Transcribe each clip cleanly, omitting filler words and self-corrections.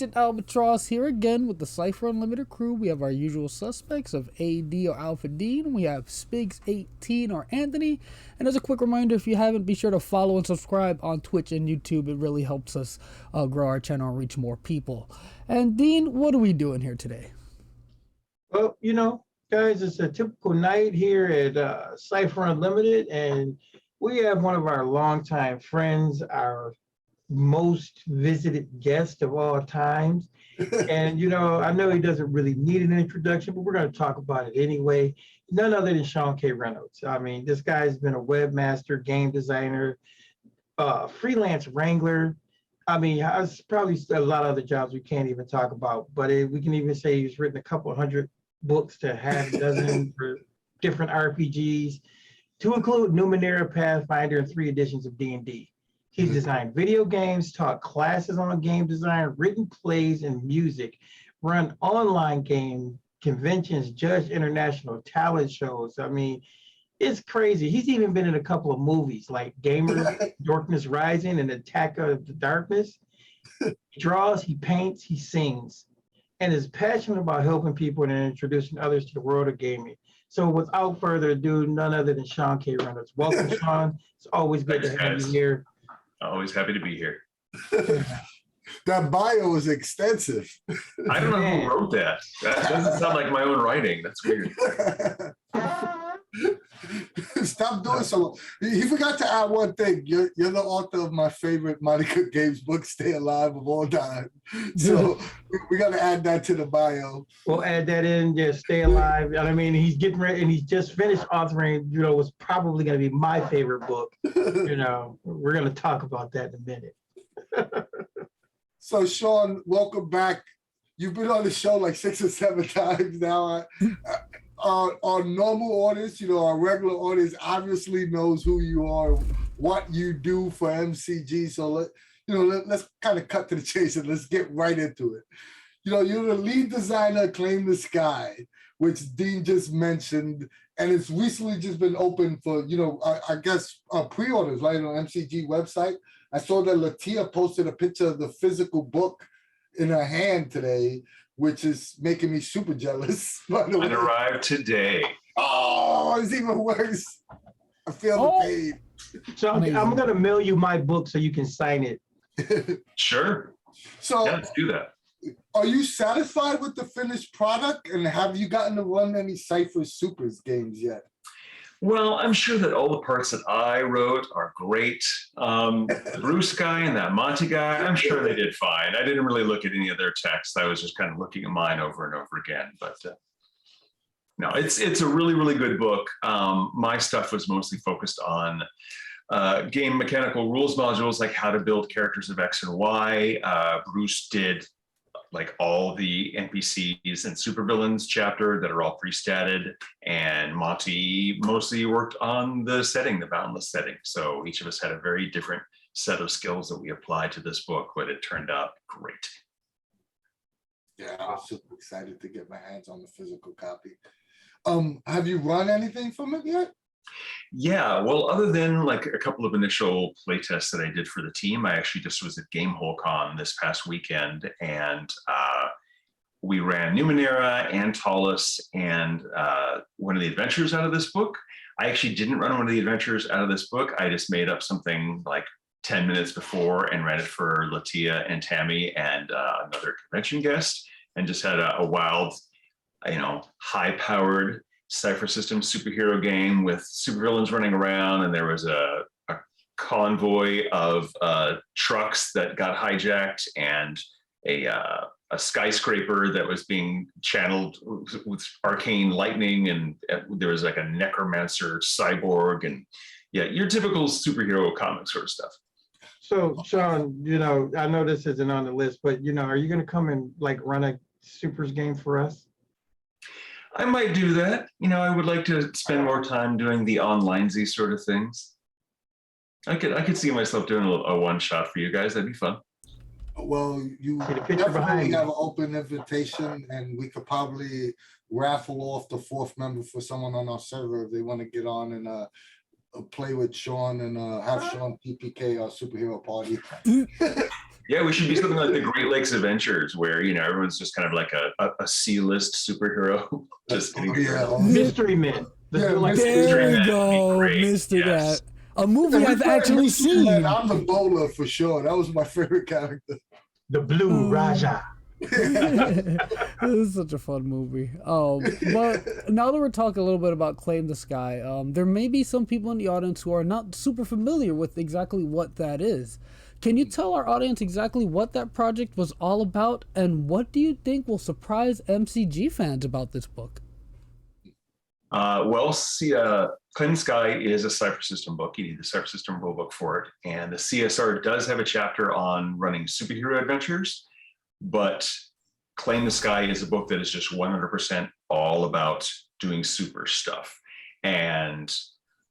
Agent Albatross here again with the Cypher Unlimited crew. We have our usual suspects of AD or Alpha Dean. We have Spigs18 or Anthony. And as a quick reminder, if you haven't, be sure to follow and subscribe on Twitch and YouTube. It really helps us grow our channel and reach more people. And Dean, what are we doing here today? Well, you know, guys, it's a typical night here at Cypher Unlimited, and we have one of our longtime friends, our most visited guest of all times. And, you know, I know he doesn't really need an introduction, but we're going to talk about it anyway. None other than Sean K. Reynolds. I mean, this guy's been a webmaster, game designer, freelance wrangler. I mean, it's probably a lot of other jobs we can't even talk about, but we can even say he's written a couple hundred books to half a dozen for different RPGs, to include Numenera, Pathfinder, and 3 editions of D&D. He's designed video games, taught classes on game design, written plays and music, run online game conventions, judged international talent shows. I mean, it's crazy. He's even been in a couple of movies like Gamer, Darkness Rising, and Attack of the Darkness. He draws, he paints, he sings, and is passionate about helping people and introducing others to the world of gaming. So without further ado, none other than Sean K. Reynolds. Welcome, Sean. It's always good to have you here. Always happy to be here. That bio is extensive. I don't know who wrote that. That doesn't sound like my own writing. That's weird. Stop doing so. He forgot to add one thing. You're the author of my favorite Monty Cooke Games book, Stay Alive of All Time. So we got to add that to the bio. We'll add that in, just Stay Alive. I mean, he's getting ready, and he's just finished authoring, you know, what's probably going to be my favorite book. You know, we're going to talk about that in a minute. So, Sean, welcome back. You've been on the show like 6 or 7 times now. Our normal audience, you know, our regular audience obviously knows who you are, what you do for MCG. So let's kind of cut to the chase and let's get right into it. You know, you're the lead designer of Claim the Sky, which Dean just mentioned, and it's recently just been open for, you know, I guess pre-orders, right, on MCG website. I saw that Latia posted a picture of the physical book in her hand today, which is making me super jealous. It arrived today. Oh, it's even worse. I feel the pain. So I'm going to mail you my book so you can sign it. Sure. So yeah, let's do that. Are you satisfied with the finished product? And have you gotten to run any Cypher Supers games yet? Well, I'm sure that all the parts that I wrote are great. The Bruce guy and that Monte guy, I'm sure they did fine. I didn't really look at any of their text. I was just kind of looking at mine over and over again. But no, it's a really, really good book. My stuff was mostly focused on game mechanical rules modules, like how to build characters of X and Y. Bruce did like all the NPCs and supervillains chapter that are all pre-statted, and Monty mostly worked on the setting, the boundless setting. So each of us had a very different set of skills that we applied to this book, but it turned out great. Yeah, I'm super excited to get my hands on the physical copy. Have you run anything from it yet? Yeah, well, other than like a couple of initial playtests that I did for the team, I actually just was at GameholeCon this past weekend, and we ran Numenera and Talus and one of the adventures out of this book. I actually didn't run one of the adventures out of this book. I just made up something like 10 minutes before and ran it for Latia and Tammy and another convention guest, and just had a wild, you know, high-powered Cypher System superhero game with supervillains running around, and there was a convoy of trucks that got hijacked, and a skyscraper that was being channeled with arcane lightning, and there was like a necromancer cyborg, and yeah, your typical superhero comic sort of stuff. So, Sean, you know, I know this isn't on the list, but, you know, are you going to come and like run a Supers game for us? I might do that. You know, I would like to spend more time doing the online-y sort of things. I could see myself doing a one-shot for you guys. That'd be fun. Well, you definitely have an open invitation, and we could probably raffle off the 4th member for someone on our server if they want to get on and play with Sean and have Sean PPK our superhero party. Yeah, we should be something like the Great Lakes Adventures, where everyone's just kind of like a C-list superhero. Just getting Mystery Men. Yeah, There we go, Mr. Yes. That. A movie I've actually seen. I'm the bowler for sure. That was my favorite character. The Blue Raja. This is such a fun movie. But now that we're talking a little bit about Claim the Sky, there may be some people in the audience who are not super familiar with exactly what that is. Can you tell our audience exactly what that project was all about, and what do you think will surprise MCG fans about this book? Claim the Sky is a Cypher System book. You need the Cypher System rulebook for it. And the CSR does have a chapter on running superhero adventures, but Claim the Sky is a book that is just 100% all about doing super stuff. And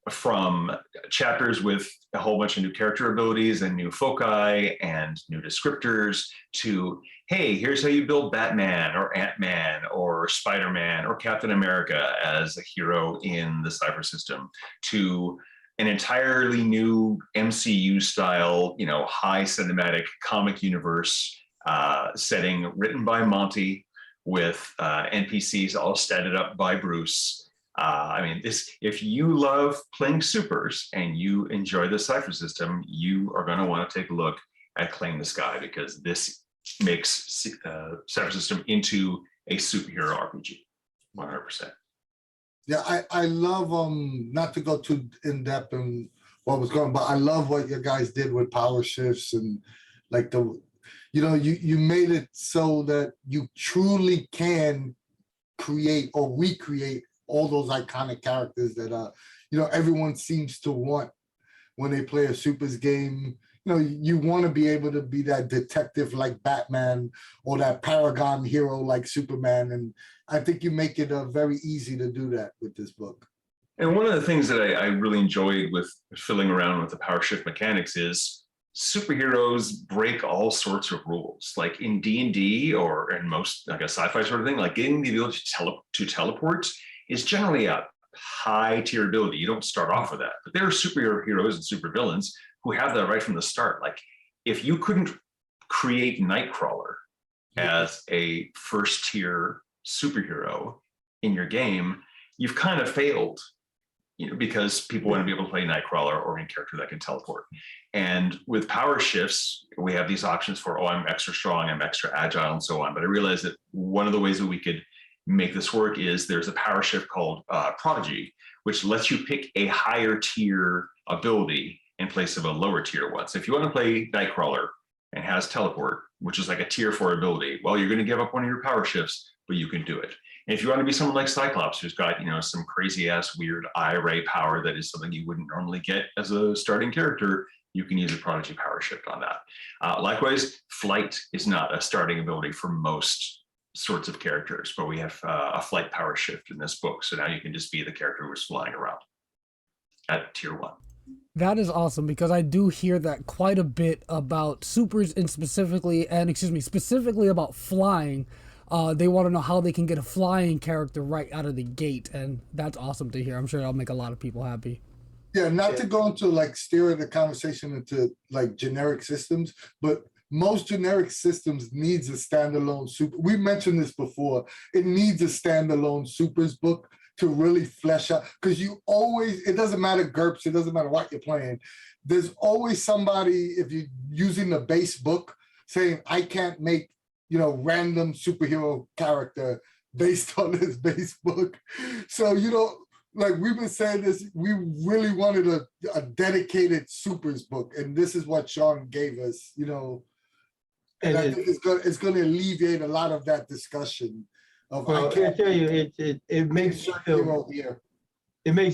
from chapters with a whole bunch of new character abilities and new foci and new descriptors to, hey, here's how you build Batman or Ant-Man or Spider-Man or Captain America as a hero in the Cypher System, to an entirely new MCU style, high cinematic comic universe setting written by Monty with NPCs all statted up by Bruce. If you love playing supers and you enjoy the Cypher System, you are going to want to take a look at Claim the Sky, because this makes Cypher System into a superhero RPG, 100%. Yeah, I love, not to go too in-depth in what was going on, but I love what you guys did with power shifts and like you made it so that you truly can create or recreate all those iconic characters that everyone seems to want when they play a supers game. You want to be able to be that detective like Batman or that paragon hero like Superman, and I think you make it very easy to do that with this book. And one of the things that I really enjoyed with fiddling around with the power shift mechanics is superheroes break all sorts of rules. Like in D&D or in most like a sci-fi sort of thing, like getting the ability to teleport is generally a high tier ability. You don't start off with that, but there are superhero heroes and supervillains who have that right from the start. Like if you couldn't create Nightcrawler as a first tier superhero in your game, you've kind of failed, because people want to be able to play Nightcrawler or any character that can teleport. And with power shifts, we have these options for, I'm extra strong, I'm extra agile, and so on. But I realized that one of the ways that we could make this work is there's a power shift called Prodigy, which lets you pick a higher tier ability in place of a lower tier one. So if you want to play Nightcrawler and has teleport, which is like a tier 4 ability, well, you're going to give up one of your power shifts, but you can do it. And if you want to be someone like Cyclops, who's got some crazy ass weird eye ray power that is something you wouldn't normally get as a starting character, you can use a Prodigy power shift on that. Likewise, flight is not a starting ability for most sorts of characters, but we have a flight power shift in this book. So now you can just be the character who's flying around at tier 1. That is awesome, because I do hear that quite a bit about supers and specifically about flying. They want to know how they can get a flying character right out of the gate, and that's awesome to hear. I'm sure that'll make a lot of people happy. Yeah, not to go into like steering the conversation into like generic systems, but most generic systems needs a standalone super. We mentioned this before. It needs a standalone supers book to really flesh out, because it doesn't matter GURPS, it doesn't matter what you're playing. There's always somebody, if you're using the base book, saying, I can't make, random superhero character based on this base book. So, like we've been saying this, we really wanted a dedicated supers book, and this is what Sean gave us, And I think it's going to alleviate a lot of that discussion. I tell you, it makes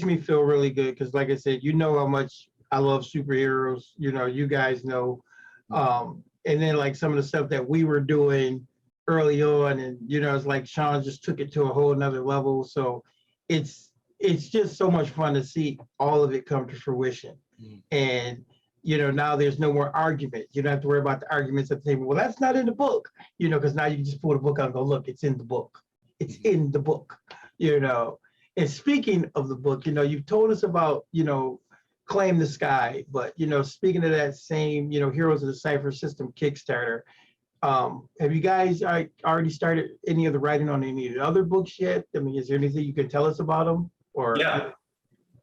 me feel really good, because, like I said, how much I love superheroes. You guys know, and then like some of the stuff that we were doing early on, and it's like Sean just took it to a whole nother level. So it's just so much fun to see all of it come to fruition. And now there's no more argument. You don't have to worry about the arguments at the table. Well, that's not in the book, because now you can just pull the book out and go, look, it's in the book. It's in the book, And speaking of the book, you've told us about, Claim the Sky. But speaking of that same, Heroes of the Cypher System Kickstarter, have you guys already started any of the writing on any of the other books yet? I mean, is there anything you can tell us about them? Or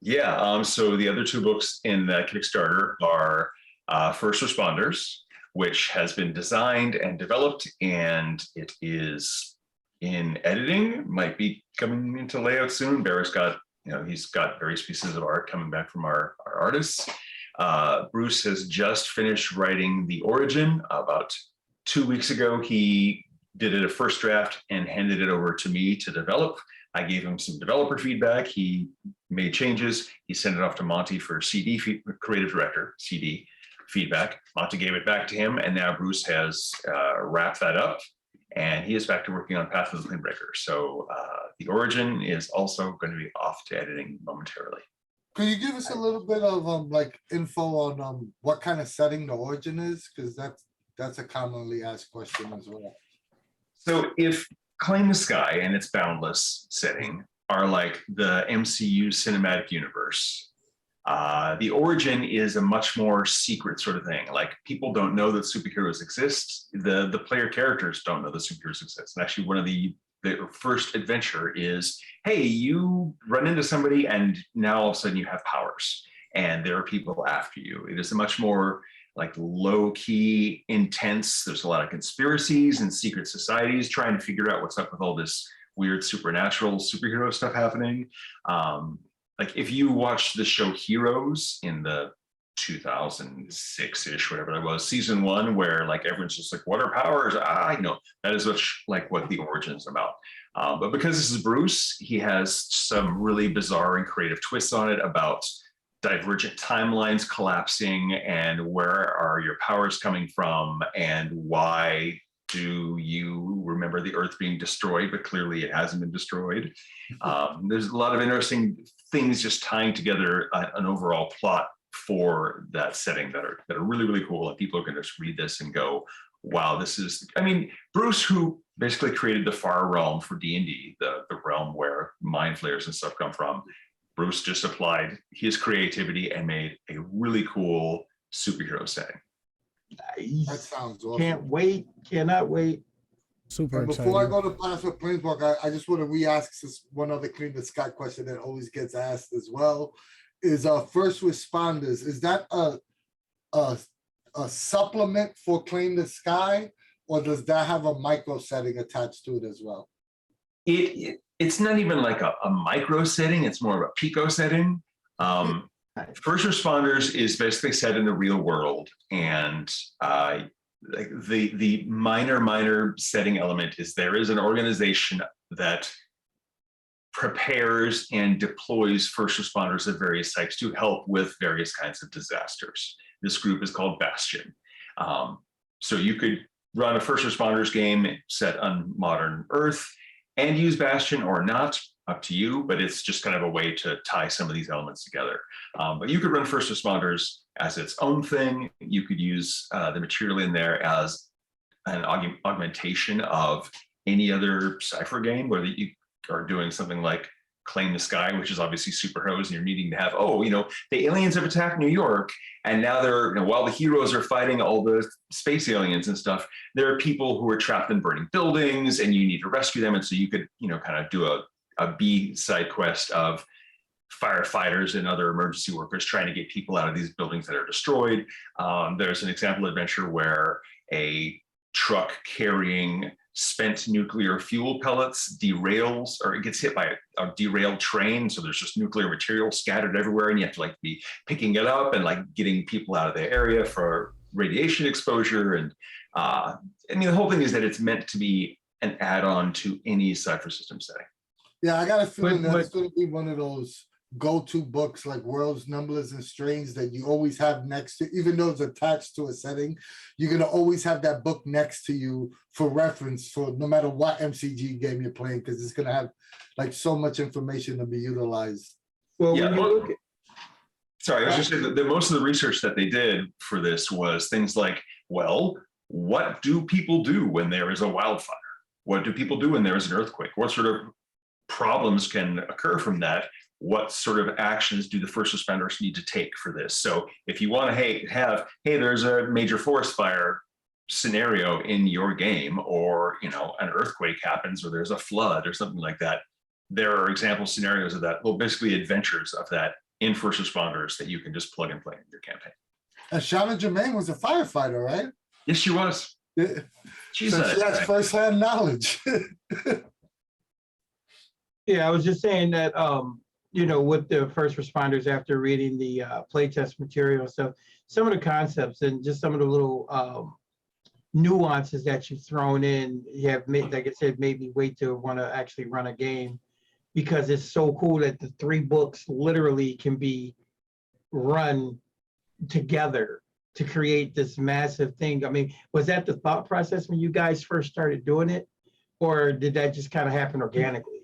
Yeah. So the other two books in that Kickstarter are First Responders, which has been designed and developed, and it is in editing. Might be coming into layout soon. Barrett's got, he's got various pieces of art coming back from our artists. Bruce has just finished writing The Origin about 2 weeks ago. He did it a first draft and handed it over to me to develop. I gave him some developer feedback. He made changes. He sent it off to Monty for creative director, CD feedback. Monty gave it back to him, and now Bruce has wrapped that up, and he is back to working on Path of the Planebreaker. So The Origin is also going to be off to editing momentarily. Could you give us a little bit of like info on what kind of setting The Origin is? Because that's a commonly asked question as well. So if Claim the Sky and its boundless setting are like the MCU cinematic universe, The Origin is a much more secret sort of thing. Like, people don't know that superheroes exist. The player characters don't know that superheroes exist. And actually, one of the first adventure is, hey, you run into somebody and now all of a sudden you have powers and there are people after you. It is a much more like low-key, intense. There's a lot of conspiracies and secret societies trying to figure out what's up with all this weird supernatural superhero stuff happening. Like, if you watch the show Heroes in the 2006-ish, whatever that was, season 1, where like everyone's just like, what are powers? I know that is like what The Origin is about. But because this is Bruce, he has some really bizarre and creative twists on it about divergent timelines collapsing and where are your powers coming from and why do you remember the Earth being destroyed, but clearly it hasn't been destroyed. There's a lot of interesting things just tying together an overall plot for that setting that are really, really cool. And people are going to just read this and go, wow, this is, I mean, Bruce, who basically created the Far Realm for D&D, the realm where mind flayers and stuff come from, Bruce just applied his creativity and made a really cool superhero setting. nice. That sounds awesome. Can't wait. Cannot wait. Super And exciting. before I go to Path of Planeswalker, I just want to re-ask this one other Clean the Sky question that always gets asked as well. Is first responders, is that a supplement for Claim the Sky, or does that have a micro setting attached to it as well? It's not even like a micro setting, it's more of a pico setting. First Responders is basically set in the real world, and like the minor setting element is there is an organization that prepares and deploys first responders of various types to help with various kinds of disasters. This group is called Bastion. So you could run a first responders game set on modern Earth and use Bastion or not, up to you, but it's just kind of a way to tie some of these elements together. But you could run first responders as its own thing. You could use the material in there as an augmentation of any other Cypher game, whether you are doing something like Claim the Sky, which is obviously superheroes, and you're needing to have, the aliens have attacked New York, and now they're, while the heroes are fighting all the space aliens and stuff, there are people who are trapped in burning buildings, and you need to rescue them. And so you could, kind of do a B side quest of firefighters and other emergency workers trying to get people out of these buildings that are destroyed. There's an example adventure where a truck carrying spent nuclear fuel pellets derails, or it gets hit by a derailed train. So there's just nuclear material scattered everywhere, and you have to be picking it up and getting people out of the area for radiation exposure. And the whole thing is that it's meant to be an add-on to any Cypher System setting. Yeah, I got a feeling But- that's going to be one of those go-to books like Worlds, Numberless, and Strange that you always have next to, even though it's attached to a setting, you're going to always have that book next to you for reference for no matter what MCG game you're playing, because it's going to have so much information to be utilized. Well, Yeah, when you look at, Sorry, I was just saying that most of the research that they did for this was things like, well, what do people do when there is a wildfire? What do people do when there is an earthquake? What sort of problems can occur from that? what sort of actions do the first responders need to take for this? So if you want to have, hey, there's a major forest fire scenario in your game, or an earthquake happens, or there's a flood or something like that, there are example scenarios of that, well, basically adventures of that in first responders that you can just plug and play in your campaign. And Shauna Germain was a firefighter, right? Yes, she was. Yeah. She's So she has firsthand knowledge. Yeah, I was just saying that, with the first responders, after reading the playtest material, so some of the concepts and just some of the little nuances that you've thrown in, you have made, like I said, made me wait to want to actually run a game, because it's so cool that the 3 books literally can be run together to create this massive thing. I mean, was that the thought process when you guys first started doing it, or did that just kind of happen organically?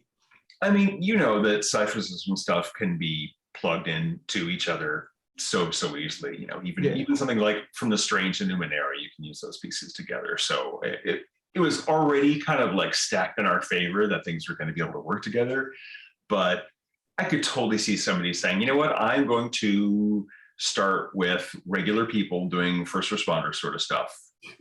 I mean, that Cypher System stuff can be plugged into each other so easily. Even something like From the Strange to Numenera, you can use those pieces together. So it was already kind of like stacked in our favor that things were going to be able to work together. But I could totally see somebody saying, you know what, I'm going to start with regular people doing first responder sort of stuff,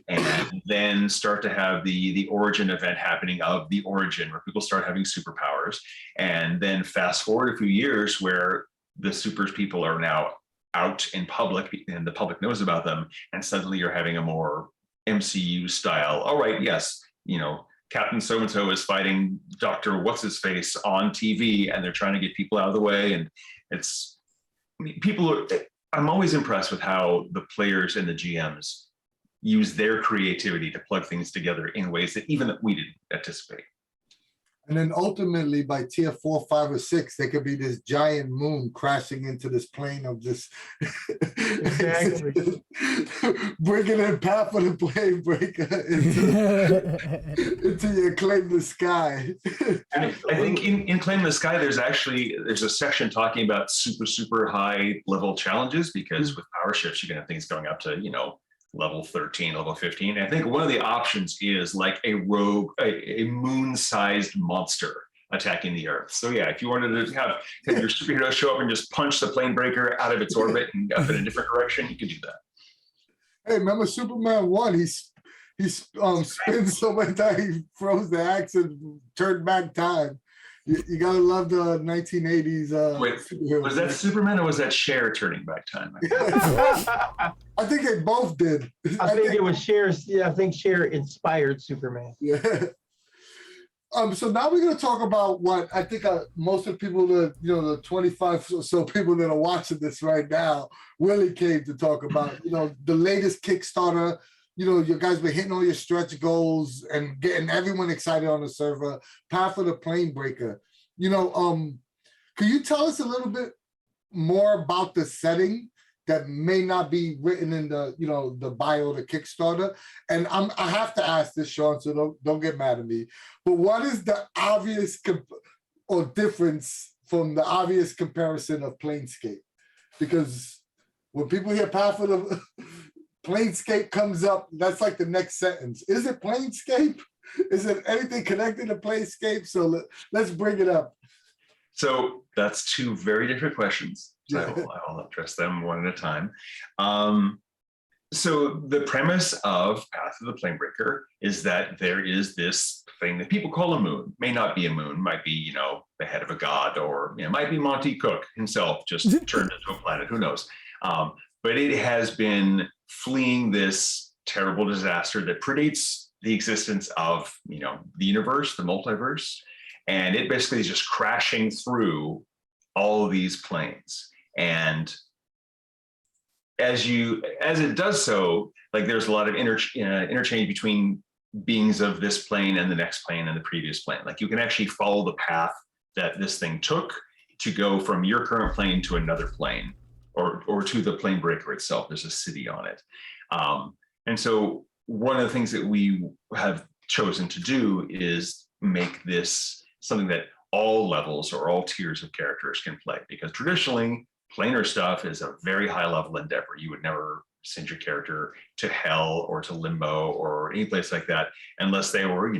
and then start to have the origin event happening of the origin, where people start having superpowers, and then fast forward a few years where the supers people are now out in public and the public knows about them, and suddenly you're having a more MCU style, all right, yes, Captain so-and-so is fighting Dr. What's-His-Face on TV, and they're trying to get people out of the way. And I'm always impressed with how the players and the GMs use their creativity to plug things together in ways that even we didn't anticipate. And then ultimately by tier 4, 5, or 6, there could be this giant moon crashing into this plane of this. Exactly. Bringing in Path of the Planebreaker into your Claim the Sky. And I think in Claim the Sky, there's a section talking about super high level challenges, because with power shifts, you can have things going up to, level 13, level 15. And I think one of the options is like a rogue, a moon-sized monster attacking the Earth. So yeah, if you wanted to have your superhero show up and just punch the Planebreaker out of its orbit and up in a different direction, you could do that. Hey, remember Superman 1? He spins so many times he froze the axe and turned back time. You gotta love the 1980s. Wait, was that Superman or was that Cher turning back time? I think they both did. I think it was Cher. Yeah, I think Cher inspired Superman. Yeah. So now we're going to talk about what I think most of the people that, the 25 or so people that are watching this right now really came to talk about, the latest Kickstarter. You guys been hitting all your stretch goals and getting everyone excited on the server. Path of the Planebreaker. Could you tell us a little bit more about the setting that may not be written in the, the bio of the Kickstarter? And I have to ask this, Sean, so don't get mad at me. But what is the obvious or difference from the obvious comparison of Planescape? Because when people hear Path of the Planescape comes up, that's like the next sentence. Is it Planescape? Is it anything connected to Planescape? So let's bring it up. So that's 2 very different questions. So Yeah. I'll address them one at a time. So the premise of Path of the Planebreaker is that there is this thing that people call a moon. May not be a moon, might be, the head of a god, or might be Monty Cooke himself just turned into a planet, who knows? But it has been fleeing this terrible disaster that predates the existence of, the universe, the multiverse. And it basically is just crashing through all of these planes. And as it does so, like there's a lot of interchange between beings of this plane and the next plane and the previous plane. Like you can actually follow the path that this thing took to go from your current plane to another plane, or to the Planebreaker itself. There's a city on it. And so one of the things that we have chosen to do is make this something that all levels or all tiers of characters can play, because traditionally planar stuff is a very high level endeavor. You would never send your character to hell or to limbo or any place like that unless they were,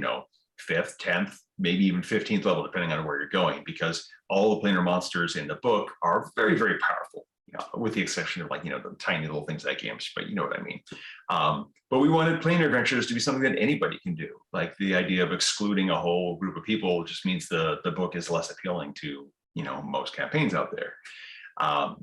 5th, 10th, maybe even 15th level, depending on where you're going, because all the planar monsters in the book are very, very powerful, with the exception of the tiny little things like imps, but you know what I mean. But we wanted planar adventures to be something that anybody can do. Like the idea of excluding a whole group of people just means the book is less appealing to, most campaigns out there.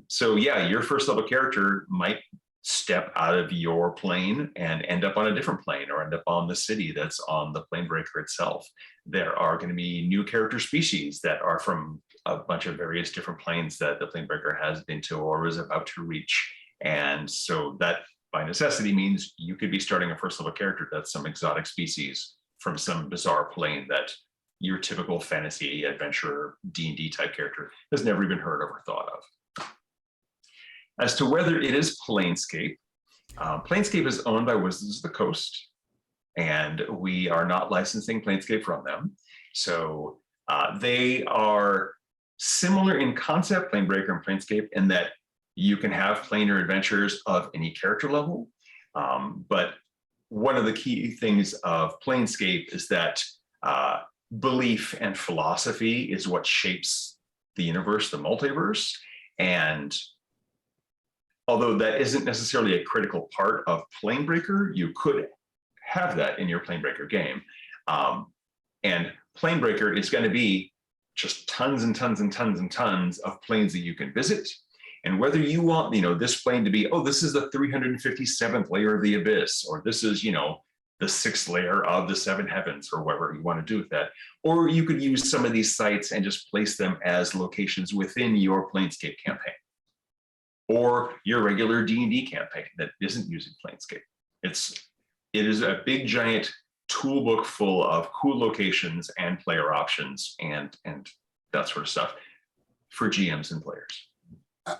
So yeah, your first level character might step out of your plane and end up on a different plane, or end up on the city that's on the Planebreaker itself. There are going to be new character species that are from a bunch of various different planes that the Planebreaker has been to or is about to reach. And so that by necessity means you could be starting a first level character that's some exotic species from some bizarre plane that your typical fantasy adventure D&D type character has never even heard of or thought of. As to whether it is Planescape, Planescape is owned by Wizards of the Coast, and we are not licensing Planescape from them. So they are similar in concept, Planebreaker and Planescape, in that you can have planar adventures of any character level. But one of the key things of Planescape is that belief and philosophy is what shapes the universe, the multiverse. And although that isn't necessarily a critical part of Planebreaker, you could have that in your Planebreaker game. And Planebreaker is going to be just tons and tons and tons and tons of planes that you can visit. And whether you want, this plane to be, oh, this is the 357th layer of the abyss, or this is, the 6th layer of the 7 heavens, or whatever you want to do with that. Or you could use some of these sites and just place them as locations within your Planescape campaign, or your regular D&D campaign that isn't using Planescape. It is a big giant toolbook full of cool locations and player options and that sort of stuff for GMs and players.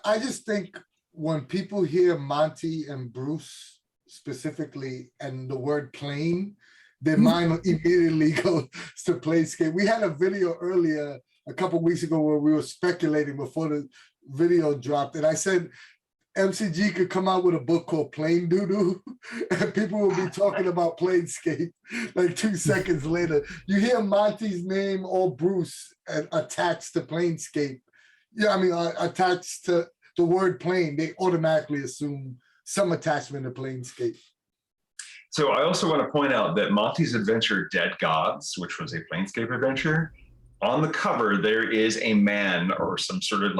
I just think when people hear Monty and Bruce specifically and the word plane, their mind immediately goes to Planescape. We had a video earlier a couple of weeks ago where we were speculating before the video dropped, and I said MCG could come out with a book called Plane Doodoo, and people will be talking about Planescape like 2 seconds later. You hear Monty's name or Bruce attached to Planescape. Attached to the word plane, they automatically assume some attachment to Planescape. So I also want to point out that Monty's adventure, Dead Gods, which was a Planescape adventure, on the cover, there is a man or some sort of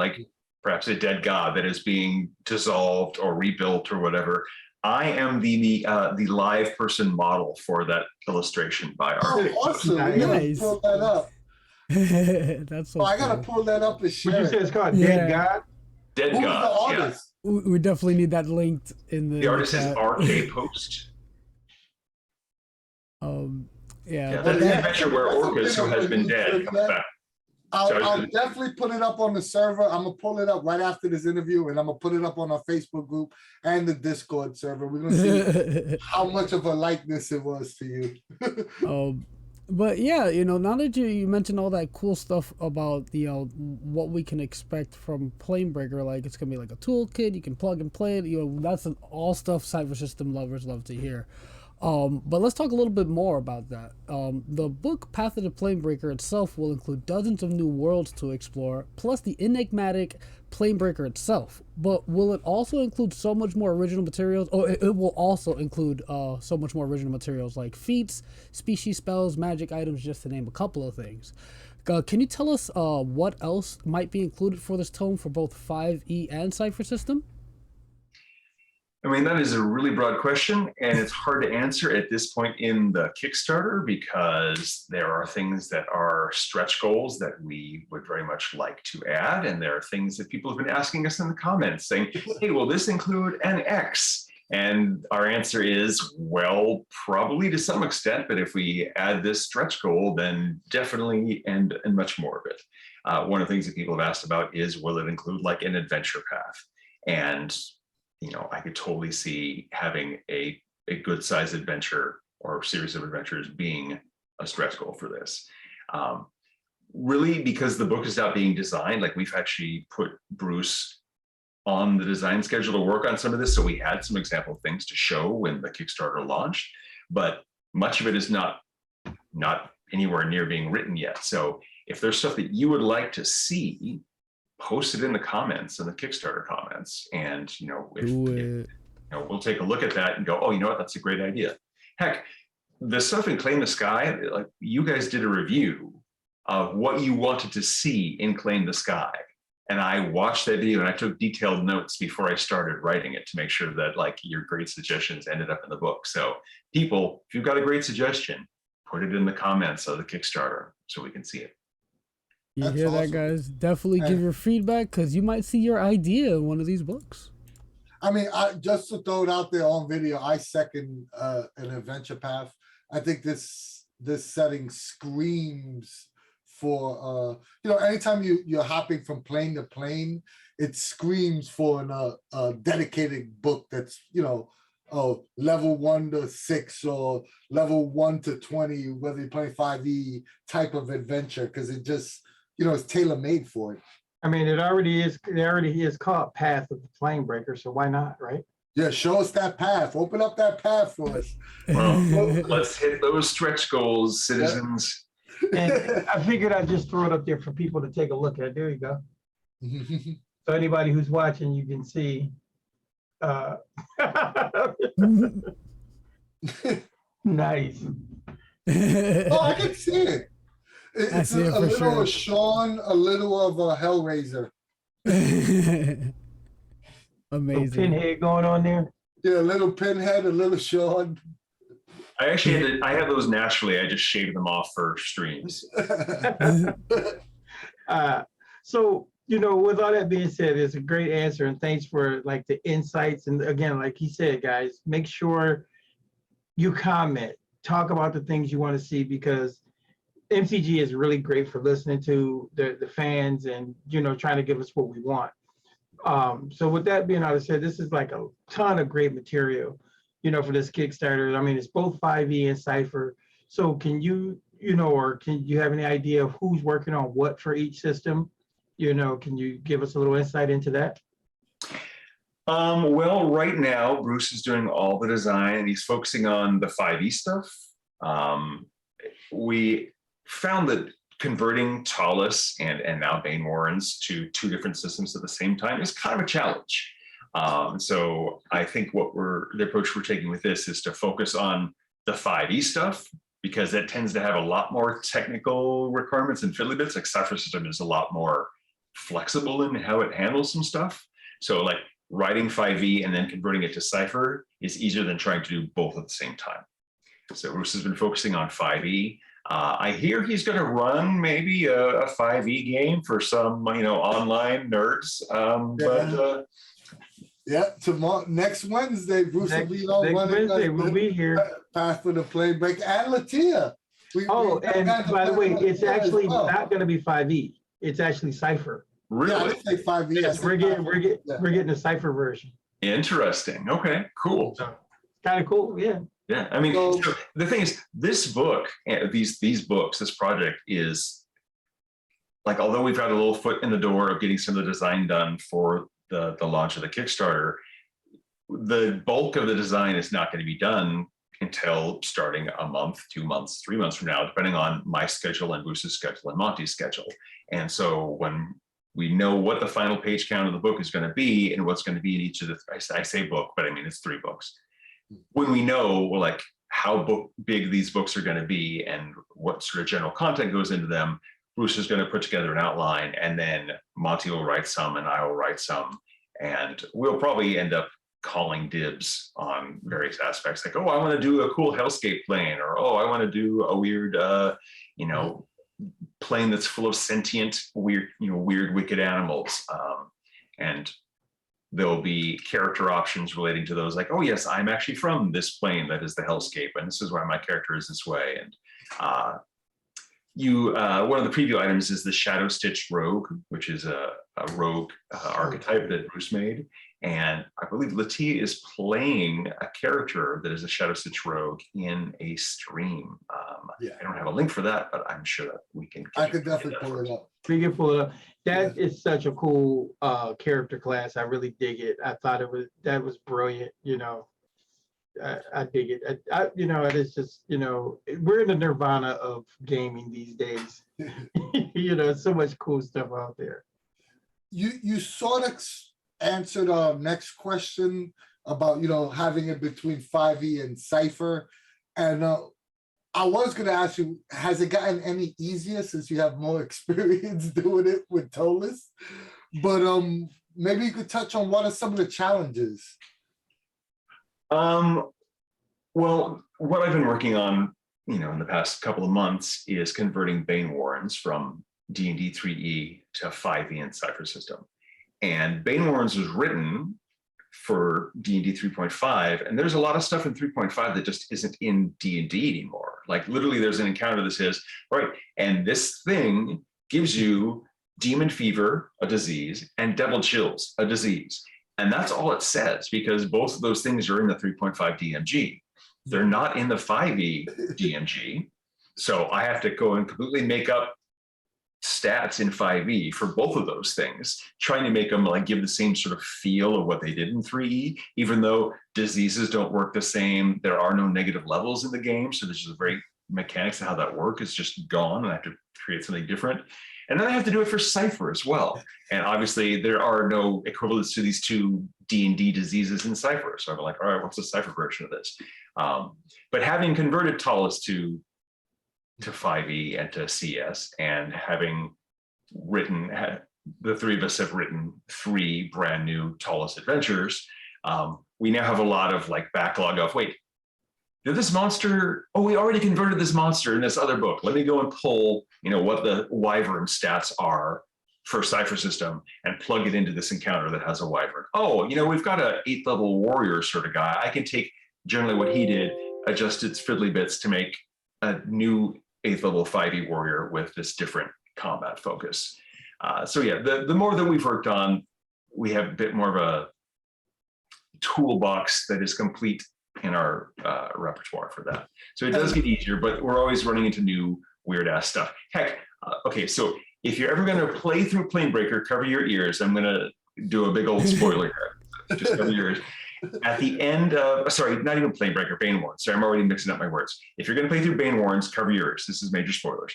perhaps a dead god that is being dissolved or rebuilt or whatever. I am the live person model for that illustration by our. Oh, awesome! Nice. Pull that up. That's so I gotta cool. pull that up and share Would you say it. it's called Yeah. Dead God? Dead Who's the Gods, yeah. artist? We definitely need that linked in The artist is chat. RK Post. Yeah, That's but an adventure where Orcus, who has been dead, comes back. I'll definitely put it up on the server. I'm gonna pull it up right after this interview, and I'm gonna put it up on our Facebook group and the Discord server. We're gonna see how much of a likeness it was to you. But yeah, now that you mentioned all that cool stuff about what we can expect from Planebreaker, like it's gonna be like a toolkit, you can plug and play it. That's all stuff Cypher System lovers love to hear. But let's talk a little bit more about that. The book Path of the Planebreaker itself will include dozens of new worlds to explore, plus the enigmatic Planebreaker itself. But will it also include so much more original materials? Oh, it will also include so much more original materials like feats, species spells, magic items, just to name a couple of things. Can you tell us what else might be included for this tome for both 5e and Cypher System? I mean, that is a really broad question, and it's hard to answer at this point in the Kickstarter because there are things that are stretch goals that we would very much like to add, and there are things that people have been asking us in the comments saying, hey, will this include an X? And our answer is, well, probably to some extent, but if we add this stretch goal, then definitely and much more of it. One of the things that people have asked about is, will it include like an adventure path? And I could totally see having a good sized adventure or series of adventures being a stretch goal for this. Really, because the book is not being designed, like we've actually put Bruce on the design schedule to work on some of this. So we had some example things to show when the Kickstarter launched, but much of it is not anywhere near being written yet. So if there's stuff that you would like to see, post it in the comments, in the Kickstarter comments, and we'll take a look at that and go, oh, you know what, that's a great idea. Heck, the stuff in Claim the Sky, like you guys did a review of what you wanted to see in Claim the Sky. And I watched that video and I took detailed notes before I started writing it to make sure that like your great suggestions ended up in the book. So people, if you've got a great suggestion, put it in the comments of the Kickstarter so we can see it. You That's hear that, awesome. guys? Definitely give your feedback because you might see your idea in one of these books. I mean, just to throw it out there on video, I second an adventure path. I think this setting screams for anytime you're hopping from plane to plane, it screams for a dedicated book that's level 1 to 6 or level 1 to 20, whether you're playing 5e type of adventure, because it just it's tailor-made for it. I mean, it already is called Path of the Planebreaker, so why not, right? Yeah, show us that path. Open up that path for us. Well, let's hit those stretch goals, citizens. And I figured I'd just throw it up there for people to take a look at. There you go. So anybody who's watching, you can see. Nice. Oh, I can see it. It's see it a for little sure. of Sean, a little of a Hellraiser. Amazing. Little pinhead going on there. Yeah, a little Pinhead, a little Sean. I actually I have those naturally. I just shaved them off for streams. So, with all that being said, it's a great answer, and thanks for like the insights. And again, like he said, guys, make sure you comment, talk about the things you want to see, because MCG is really great for listening to the fans and trying to give us what we want. So with that being all said, this is like a ton of great material, for this Kickstarter. I mean, it's both 5e and Cipher. So can you, or can you have any idea of who's working on what for each system? Can you give us a little insight into that? Well, right now, Bruce is doing all the design and he's focusing on the 5e stuff. We found that converting Talus and now Bane Warrens to 2 different systems at the same time is kind of a challenge. So I think the approach we're taking with this is to focus on the 5e stuff, because that tends to have a lot more technical requirements and fiddly bits. Like Cypher System is a lot more flexible in how it handles some stuff. So like writing 5e and then converting it to Cipher is easier than trying to do both at the same time. So Bruce has been focusing on 5e. I hear he's going to run maybe a 5e game for some, online nerds. Tomorrow, next Wednesday, Bruce will be on Wednesday, we'll be here. Path for the Planebreaker and Latia. And by the way, it's actually not going to be 5e. It's actually Cipher. Really? Yeah, I say 5e. Yes, we're getting a Cipher version. Interesting. Okay, cool. So, kind of cool, yeah. Yeah, I mean, so the thing is, this book, these books, this project is like, although we've had a little foot in the door of getting some of the design done for the launch of the Kickstarter, the bulk of the design is not going to be done until starting a month, 2 months, 3 months from now, depending on my schedule and Bruce's schedule and Monty's schedule. And so when we know what the final page count of the book is going to be and what's going to be in each of the, I say book, but I mean, it's 3 books. When we know like how big these books are going to be and what sort of general content goes into them, Bruce is going to put together an outline, and then Monty will write some and I will write some, and we'll probably end up calling dibs on various aspects, like, oh, I want to do a cool hellscape plane, or oh, I want to do a weird plane that's full of sentient weird wicked animals, and there'll be character options relating to those, like, oh yes, I'm actually from this plane that is the hellscape, and this is why my character is this way. And one of the preview items is the Shadow Stitched Rogue, which is a rogue archetype that Bruce made. And I believe Latia is playing a character that is a Shadow Stitched Rogue in a stream. I don't have a link for that, but I'm sure that we can. I could definitely pull it up. We can pull it up. That is such a cool character class. I really dig it. I thought that was brilliant. I dig it. You know, it is just, you know, we're in the nirvana of gaming these days. You know, so much cool stuff out there. You sort of answered our next question about, you know, having it between 5e and Cipher. And I was going to ask you, has it gotten any easier since you have more experience doing it with Tolis? But maybe you could touch on what are some of the challenges? Well, what I've been working on, you know, in the past couple of months is converting Bane Warrens from D&D 3e to 5e and Cypher System. And Bane Warrens was written for D&D 3.5, and there's a lot of stuff in 3.5 that just isn't in D&D anymore. Like literally there's an encounter that says, right, and this thing gives you demon fever, a disease, and devil chills, a disease. And that's all it says, because both of those things are in the 3.5 DMG. They're not in the 5e DMG. So I have to go and completely make up stats in 5e for both of those things, trying to make them like give the same sort of feel of what they did in 3e, even though diseases don't work the same. There are no negative levels in the game. So there's just very mechanics of how that work is just gone, and I have to create something different. And then I have to do it for Cipher as well. And obviously there are no equivalents to these two D&D diseases in Cipher. So I'm like, all right, what's the Cipher version of this? But having converted Tolis to 5e and to CS, and having written, the three of us have written 3 brand new Tolis adventures, we now have a lot of like backlog of, wait, did this monster, oh, we already converted this monster in this other book. Let me go and pull, you know, what the wyvern stats are for Cypher System and plug it into this encounter that has a wyvern. Oh, you know, we've got a 8th level warrior sort of guy. I can take generally what he did, adjust its fiddly bits to make a new 8th level 5e warrior with this different combat focus. So yeah, the more that we've worked on, we have a bit more of a toolbox that is complete in our repertoire for that. So it does get easier, but we're always running into new weird ass stuff. Heck, okay, so if you're ever going to play through Planebreaker, cover your ears. I'm going to do a big old spoiler here. Just cover your ears. At the end of, sorry, not even Planebreaker, Bane Warrens. Sorry, I'm already mixing up my words. If you're going to play through Bane Warrens, cover your ears. This is major spoilers.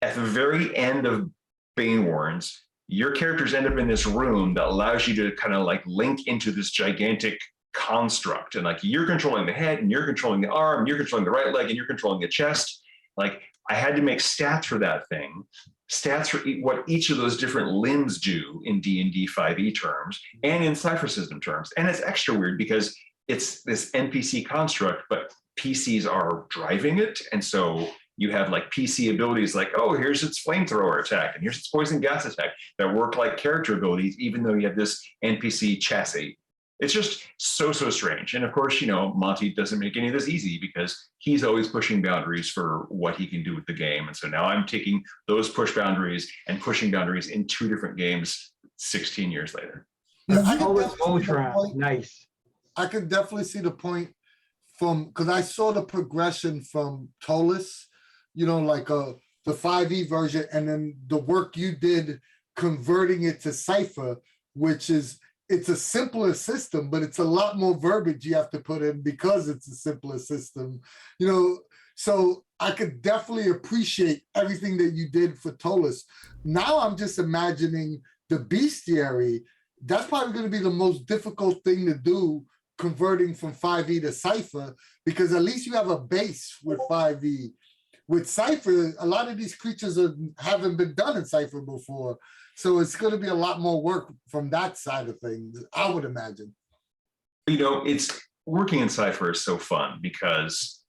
At the very end of Bane Warrens, your characters end up in this room that allows you to kind of like link into this gigantic construct, and like you're controlling the head, and you're controlling the arm, and you're controlling the right leg, and you're controlling the chest. Like I had to make stats for that thing, stats for what each of those different limbs do in D&D 5e terms and in Cypher System terms. And it's extra weird because it's this NPC construct, but PCs are driving it. And so you have like PC abilities like, oh, here's its flamethrower attack, and here's its poison gas attack that work like character abilities, even though you have this NPC chassis. It's just so strange. And of course, you know, Monty doesn't make any of this easy because he's always pushing boundaries for what he can do with the game. And so now I'm taking those push boundaries and pushing boundaries in 2 different games 16 years later. Nice. I could definitely see the point from, because I saw the progression from Tolis, you know, like the 5e version, and then the work you did converting it to Cipher, which is, it's a simpler system, but it's a lot more verbiage you have to put in because it's a simpler system, you know. So I could definitely appreciate everything that you did for Tolis. Now I'm just imagining the bestiary. That's probably going to be the most difficult thing to do, converting from 5e to Cipher, because at least you have a base with 5e. With Cipher, a lot of these creatures haven't been done in Cipher before. So it's going to be a lot more work from that side of things, I would imagine. You know, it's working in Cipher is so fun because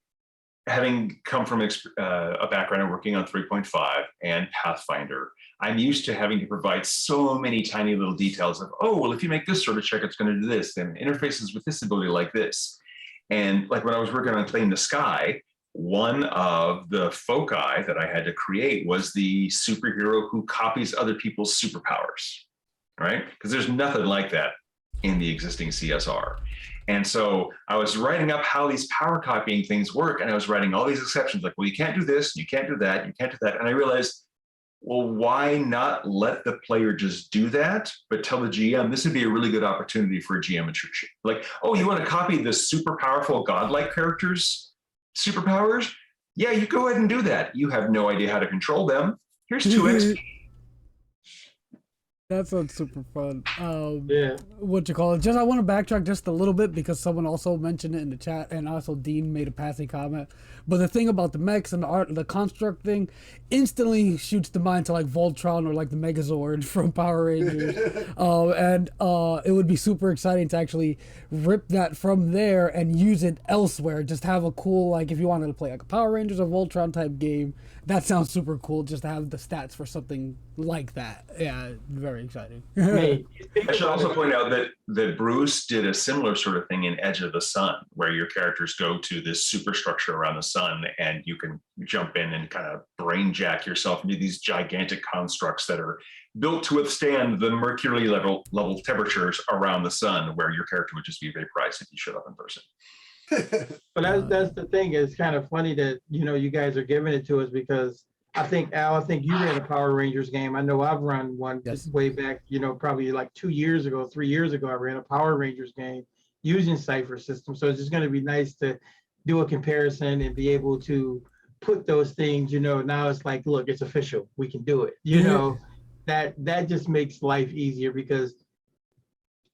having come from a background of working on 3.5 and Pathfinder, I'm used to having to provide so many tiny little details of, oh, well, if you make this sort of check, it's going to do this, and interfaces with this ability like this. And like when I was working on Claim the Sky, one of the foci that I had to create was the superhero who copies other people's superpowers, right? Because there's nothing like that in the existing CSR. And so I was writing up how these power copying things work, and I was writing all these exceptions, like, well, you can't do this, you can't do that, you can't do that. And I realized well, why not let the player just do that, but tell the GM this would be a really good opportunity for a GM attrition. Like, oh, you want to copy the super powerful godlike characters' superpowers? Yeah, you go ahead and do that. You have no idea how to control them. Here's 2 XP. That sounds super fun. Yeah. What you call it? Just I want to backtrack just a little bit because someone also mentioned it in the chat, and also Dean made a passing comment. But the thing about the mechs and the art, the construct thing, instantly shoots the mind to like Voltron or like the Megazord from Power Rangers, and it would be super exciting to actually rip that from there and use it elsewhere. Just have a cool, like if you wanted to play like a Power Rangers or Voltron type game, that sounds super cool. Just to have the stats for something like that. Yeah, very exciting. Hey, I should also point out that Bruce did a similar sort of thing in Edge of the Sun, where your characters go to this superstructure around the sun, and you can jump in and kind of brain jack yourself into these gigantic constructs that are built to withstand the mercury level temperatures around the sun, where your character would just be vaporized if you showed up in person. But that's the thing. It's kind of funny that you guys are giving it to us, because I think Al, I think you ran a Power Rangers game. I know I've run one Yes. way back, probably like 2 years ago, 3 years ago. I ran a Power Rangers game using Cypher System. So it's just going to be nice to do a comparison and be able to put those things. Now it's like, look, it's official. We can do it. That just makes life easier, because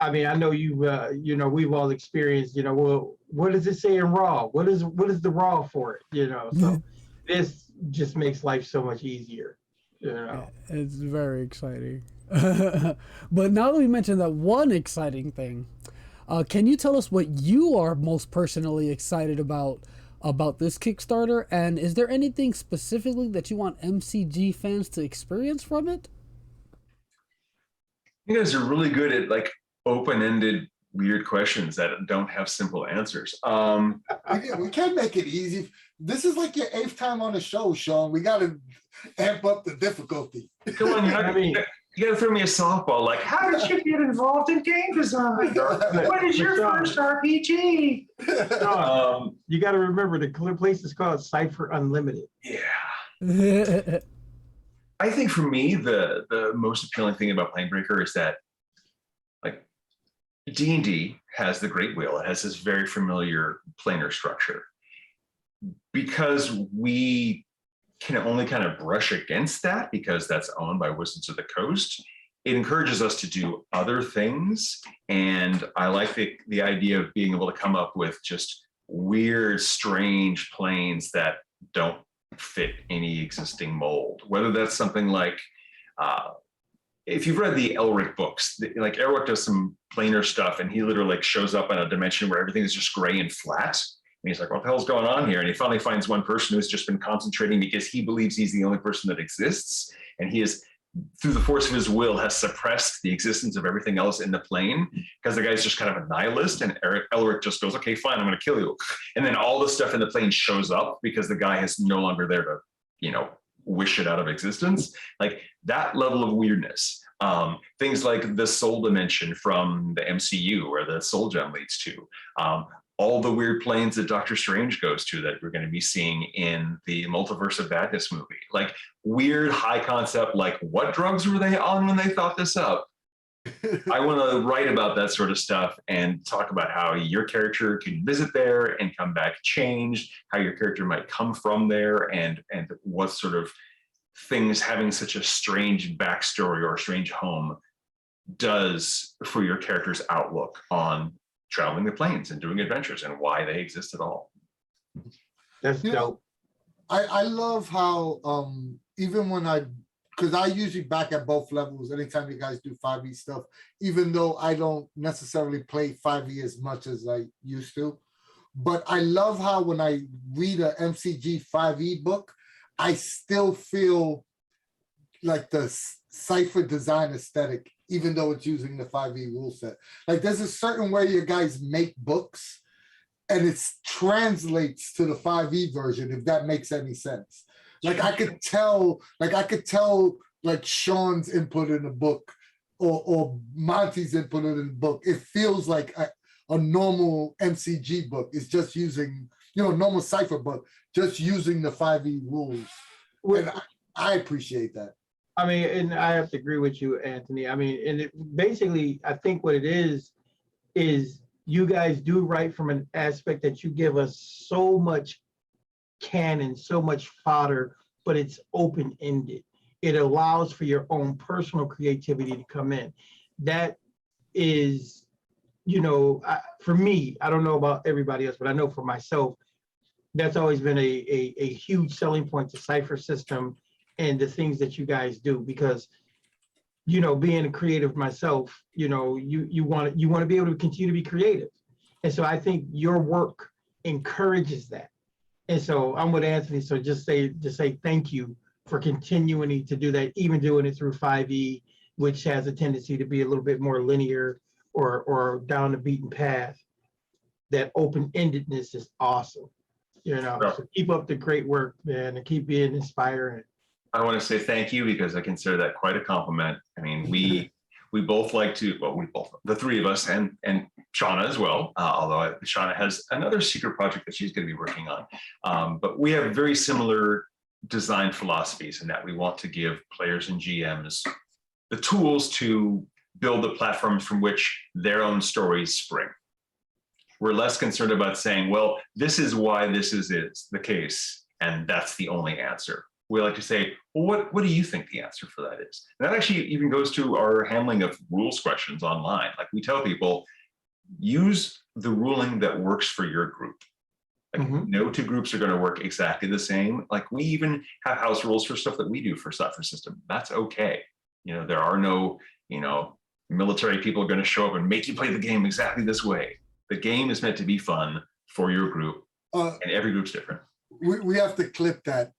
I mean, I know we've all experienced, well, what does it say in Raw? What is the Raw for it? So this just makes life so much easier. It's very exciting. But now that we mentioned that one exciting thing, can you tell us what you are most personally excited about this Kickstarter? And is there anything specifically that you want MCG fans to experience from it? You guys are really good at like open-ended weird questions that don't have simple answers. We can't make it easy. This is like your 8th time on the show, Sean. We got to amp up the difficulty. Come on, you gotta throw me a softball. Like, how did you get involved in game design? What is your first RPG? You got to remember the place is called Cipher Unlimited. Yeah. I think for me, the most appealing thing about Planebreaker is that, like, D&D has the Great Wheel. It has this very familiar planar structure. Because we can only kind of brush against that, because that's owned by Wizards of the Coast, it encourages us to do other things. And I like the idea of being able to come up with just weird, strange planes that don't fit any existing mold. Whether that's something like, if you've read the Elric books, like Elric does some planar stuff, and he literally like shows up in a dimension where everything is just gray and flat. And he's like, what the hell's going on here? And he finally finds one person who's just been concentrating because he believes he's the only person that exists. And he is, through the force of his will, has suppressed the existence of everything else in the plane, because the guy's just kind of a nihilist. And Elric just goes, okay, fine, I'm going to kill you. And then all the stuff in the plane shows up because the guy is no longer there to, wish it out of existence. Like that level of weirdness. Things like the soul dimension from the MCU, where the soul gem leads to. All the weird planes that Doctor Strange goes to that we're going to be seeing in the Multiverse of Madness movie. Like weird high concept, like what drugs were they on when they thought this up? I want to write about that sort of stuff and talk about how your character can visit there and come back changed, how your character might come from there, and what sort of things having such a strange backstory or a strange home does for your character's outlook on traveling the planes and doing adventures, and why they exist at all. That's dope. I love how even when because I usually back at both levels anytime you guys do 5e stuff, even though I don't necessarily play 5e as much as I used to. But I love how when I read a MCG 5e book, I still feel like the Cipher design aesthetic, even though it's using the 5e rule set. Like there's a certain way you guys make books, and it translates to the 5e version, if that makes any sense. Like I could tell like Sean's input in the book or Monty's input in the book. It feels like a normal MCG book is just using, normal Cipher book, just using the 5e rules. And I appreciate that. I mean, and I have to agree with you, Anthony. I mean, and basically, I think what it is you guys do right from an aspect that you give us so much canon, so much fodder, but it's open-ended. It allows for your own personal creativity to come in. That is, for me, I don't know about everybody else, but I know for myself, that's always been a huge selling point to Cypher System and the things that you guys do, because being a creative myself, you want to be able to continue to be creative. And so I think your work encourages that. And so I'm with Anthony. So just say thank you for continuing to do that, even doing it through 5e, which has a tendency to be a little bit more linear or down the beaten path. That open-endedness is awesome. So keep up the great work, man, and keep being inspiring. I want to say thank you because I consider that quite a compliment. I mean, we both like to, well, the three of us, and Shauna as well, although Shauna has another secret project that she's going to be working on. But we have very similar design philosophies in that we want to give players and GMs the tools to build the platforms from which their own stories spring. We're less concerned about saying, well, this is why this is the case, and that's the only answer. We like to say, well, what do you think the answer for that is? And that actually even goes to our handling of rules questions online. Like we tell people, use the ruling that works for your group. Like no two groups are going to work exactly the same. Like we even have house rules for stuff that we do for Cypher System. That's okay. There are no, military people are going to show up and make you play the game exactly this way. The game is meant to be fun for your group, and every group's different. We have to clip that.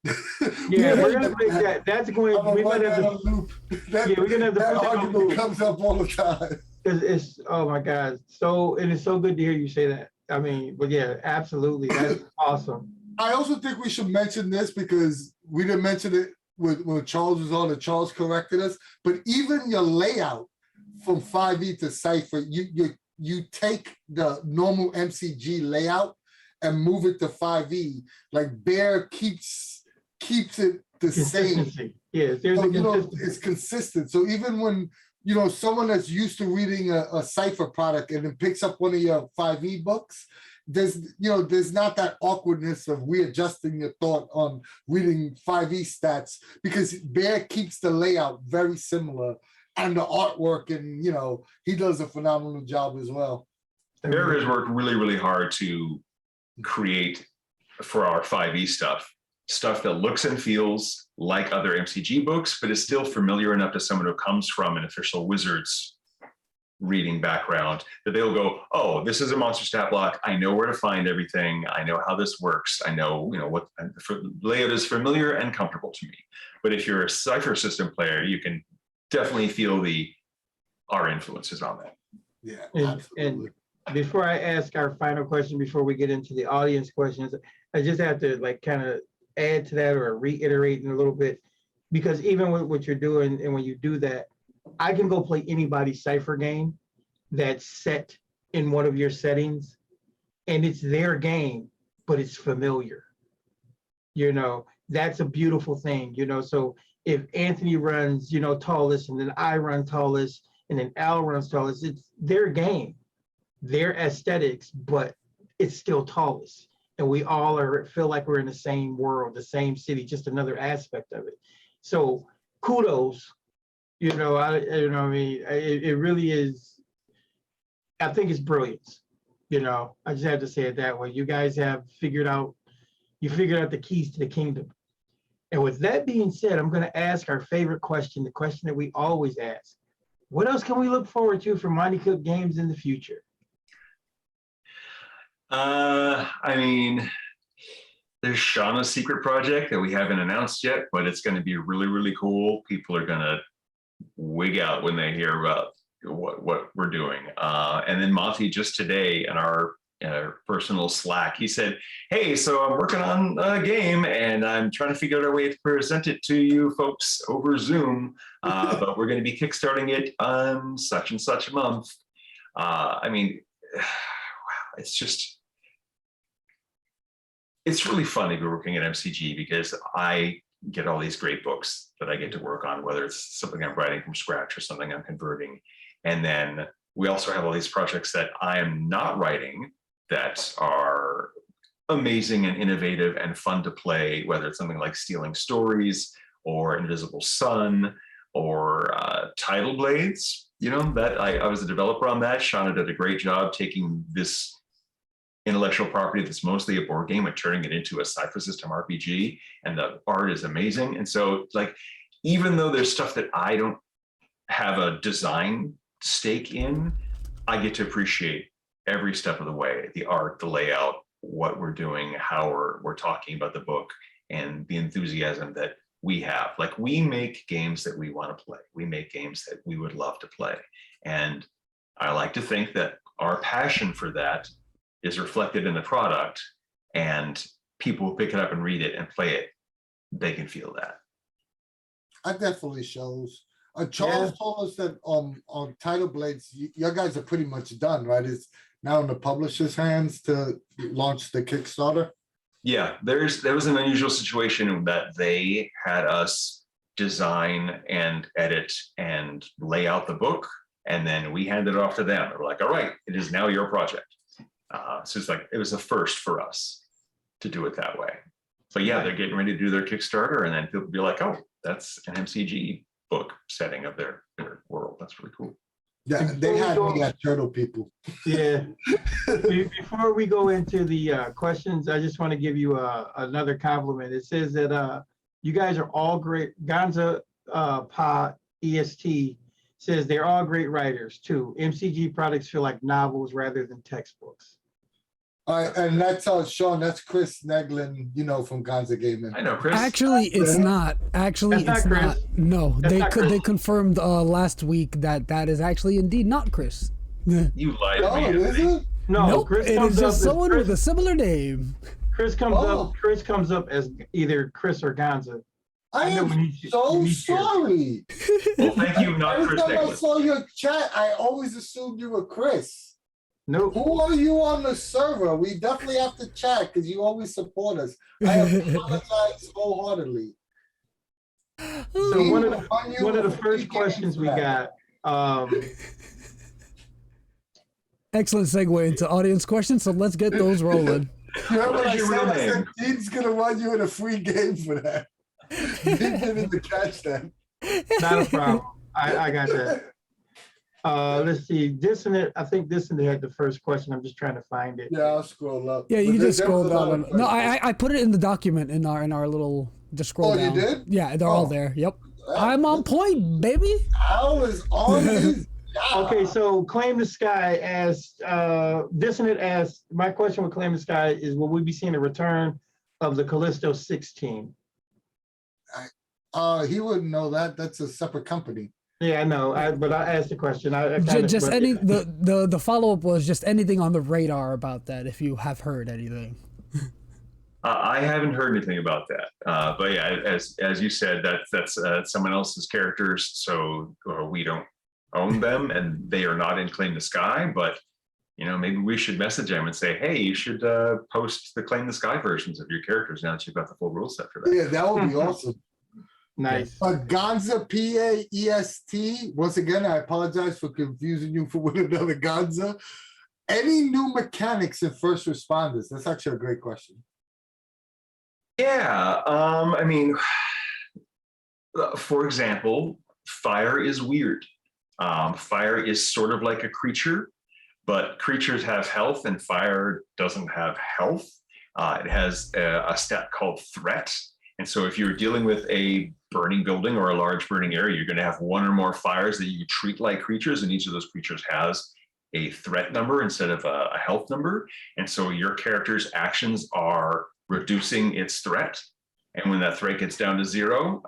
Yeah, we're gonna make that. That's going. We might have to. Yeah, we're gonna have that argument comes up all the time. It's oh my God, it's so good to hear you say that. I mean, but yeah, absolutely, that's awesome. I also think we should mention this because we didn't mention it when Charles was on, and Charles corrected us. But even your layout from 5e to Cipher, you take the normal MCG layout and move it to 5e. Like Bear keeps it the same. Yes, there's a consistency. It's consistent. So even when someone that's used to reading a Cipher product and then picks up one of your 5e books, there's not that awkwardness of readjusting your thought on reading 5e stats, because Bear keeps the layout very similar and the artwork, and he does a phenomenal job as well. Bear has worked really, really hard to create for our 5e stuff that looks and feels like other MCG books, but is still familiar enough to someone who comes from an official Wizards reading background that they'll go, oh, this is a monster stat block. I know where to find everything. I know how this works. I know, what the layout is familiar and comfortable to me. But if you're a Cypher System player, you can definitely feel our influences on that. Yeah, absolutely. And before I ask our final question, before we get into the audience questions, I just have to kind of add to that or reiterate in a little bit, because even with what you're doing, and when you do that, I can go play anybody's Cypher game that's set in one of your settings, and it's their game, but it's familiar. That's a beautiful thing. So if Anthony runs, tallest, and then I run tallest, and then Al runs tallest, it's their game, their aesthetics, but it's still tallest. And we all feel like we're in the same world, the same city, just another aspect of it. So kudos, it really is. I think it's brilliance. I just have to say it that way. You guys have figured out the keys to the kingdom. And with that being said, I'm going to ask our favorite question, the question that we always ask. What else can we look forward to from Monty Cooke games in the future? I mean, there's Shauna's secret project that we haven't announced yet, but it's going to be really, really cool. People are going to wig out when they hear about what we're doing. And then Monty just today in our personal Slack, he said, hey, so I'm working on a game and I'm trying to figure out a way to present it to you folks over Zoom, but we're going to be kickstarting it on such and such a month. I mean, wow, it's really fun to be working at MCG because I get all these great books that I get to work on, whether it's something I'm writing from scratch or something I'm converting. And then we also have all these projects that I am not writing that are amazing and innovative and fun to play, whether it's something like Stealing Stories or Invisible Sun or Tidal Blades. You know, that I was a developer on that. Shauna did a great job taking this intellectual property that's mostly a board game and turning it into a Cypher System RPG, and the art is amazing. And so, like, even though there's stuff that I don't have a design stake in, I get to appreciate every step of the way, the art, the layout, what we're doing, how we're talking about the book, and the enthusiasm that we have. Like, we make games that we want to play. We make games that we would love to play. And I like to think that our passion for that is reflected in the product, and people who pick it up and read it and play it, they can feel that. That definitely shows. Charles told us that on Tidal Blades, you guys are pretty much done, right? It's now in the publisher's hands to launch the Kickstarter. Yeah, there was an unusual situation that they had us design and edit and lay out the book, and then we handed it off to them. We're like, all right, it is now your project. So it's like, it was a first for us to do it that way. But yeah, they're getting ready to do their Kickstarter, and then people be like, oh, that's an MCG book setting of their world. That's really cool. Yeah, they had me at Turtle People. Yeah. Before we go into the questions, I just want to give you another compliment. It says that you guys are all great. Gonza Pa EST says they're all great writers too. MCG products feel like novels rather than textbooks. And that's Sean, that's Chris Neglin, you know, from Gonza Gaming. I know, Chris. Actually, it's not. Actually, That's it's not not. Chris. No, That's not Chris. they confirmed last week that is actually indeed not Chris. You lied to Oh, me. is Anthony. it? No, Nope, Chris it comes is up just as someone Chris. with a similar name. Chris comes Oh. up. Chris comes up as either Chris or Gonza. I know we am need you- so we need you. sorry. Well, thank you, not Every Chris time I Nicholas. saw your chat, I always assumed you were Chris. Nope. Who are you on the server? We definitely have to chat because you always support us. I apologize wholeheartedly. So one of the first questions we got. Excellent segue into audience questions, so let's get those rolling. You heard what What I is your said? real I said name? Dean's gonna run you in a free game for that. He didn't even catch that. Not a problem. I got that. Let's see. Dissonant. I think Dissonant had the first question. I'm just trying to find it. Yeah, I'll scroll up. Yeah, you But can just there scroll was a lot down. of No, questions. I put it in the document in our little. Just scroll Oh, you down. did? Yeah, they're all Oh. there. Yep. I'm on point, baby. Al is on his job. Okay, so Claim the Sky asked, Dissonant asked, my question with Claim the Sky is, will we be seeing a return of the Callisto 16? He wouldn't know that. That's a separate company. Yeah, I know, but I asked the question. I kinda- Just but- any the follow up was just anything on the radar about that. If you have heard anything. I haven't heard anything about that, but yeah, as you said, that's someone else's characters, so we don't own them, and they are not in Claim the Sky. But you know, maybe we should message them and say, hey, you should post the Claim the Sky versions of your characters now that you've got the full rule set for that. Yeah, that would be awesome. Nice. Gonza, P-A-E-S-T. Once again, I apologize for confusing you with another Gonza. Any new mechanics in first responders? That's actually a great question. Yeah, I mean, for example, fire is weird. Fire is sort of like a creature, but creatures have health and fire doesn't have health. It has a stat called threat. And so if you're dealing with a burning building or a large burning area, you're going to have one or more fires that you treat like creatures, and each of those creatures has a threat number instead of a health number. And so your character's actions are reducing its threat. And when that threat gets down to 0,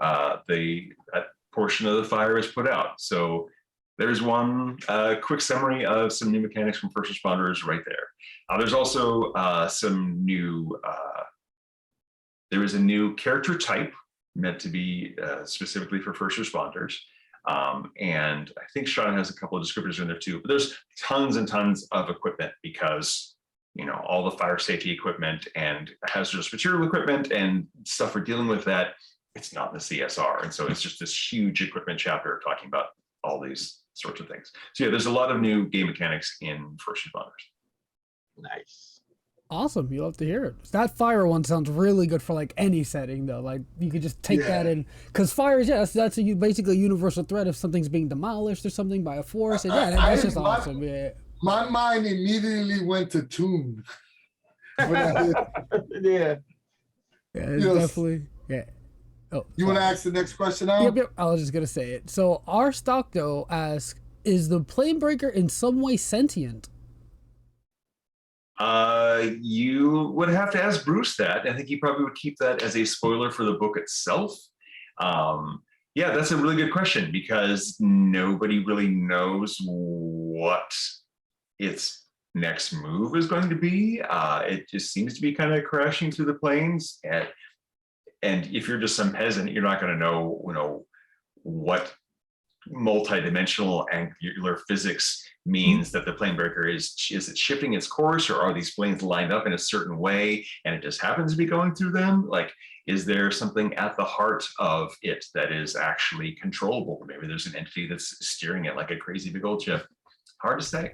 that portion of the fire is put out. So there's one quick summary of some new mechanics from first responders right there. There's also some new, there is a new character type meant to be specifically for first responders. And I think Sean has a couple of descriptors in there too, but there's tons and tons of equipment because, you know, all the fire safety equipment and hazardous material equipment and stuff for dealing with that it's not in the CSR. And so it's just this huge equipment chapter talking about all these sorts of things. So yeah, there's a lot of new game mechanics in First Responders. Nice. Awesome. You'll have to hear it. That fire one sounds really good for like any setting though. Like you could just take that in, because fire is, that's basically a universal threat if something's being demolished or something by a force. And yeah, that's just awesome. Yeah. My mind immediately went to Toon. Yeah. Yeah, it's definitely. Yeah. Oh, you want to ask the next question now? Yep. I was just gonna say it. So our stock though asks, is the Planebreaker in some way sentient? You would have to ask Bruce that. I think he probably would keep that as a spoiler for the book itself. Yeah, that's a really good question, because nobody really knows what its next move is going to be. It just seems to be kind of crashing through the plains. And if you're just some peasant, you're not going to know, what multi-dimensional angular physics means that the Planebreaker is it shifting its course, or are these planes lined up in a certain way and it just happens to be going through them? Like, is there something at the heart of it that is actually controllable? Maybe there's an entity that's steering it like a crazy big old ship. Hard to say.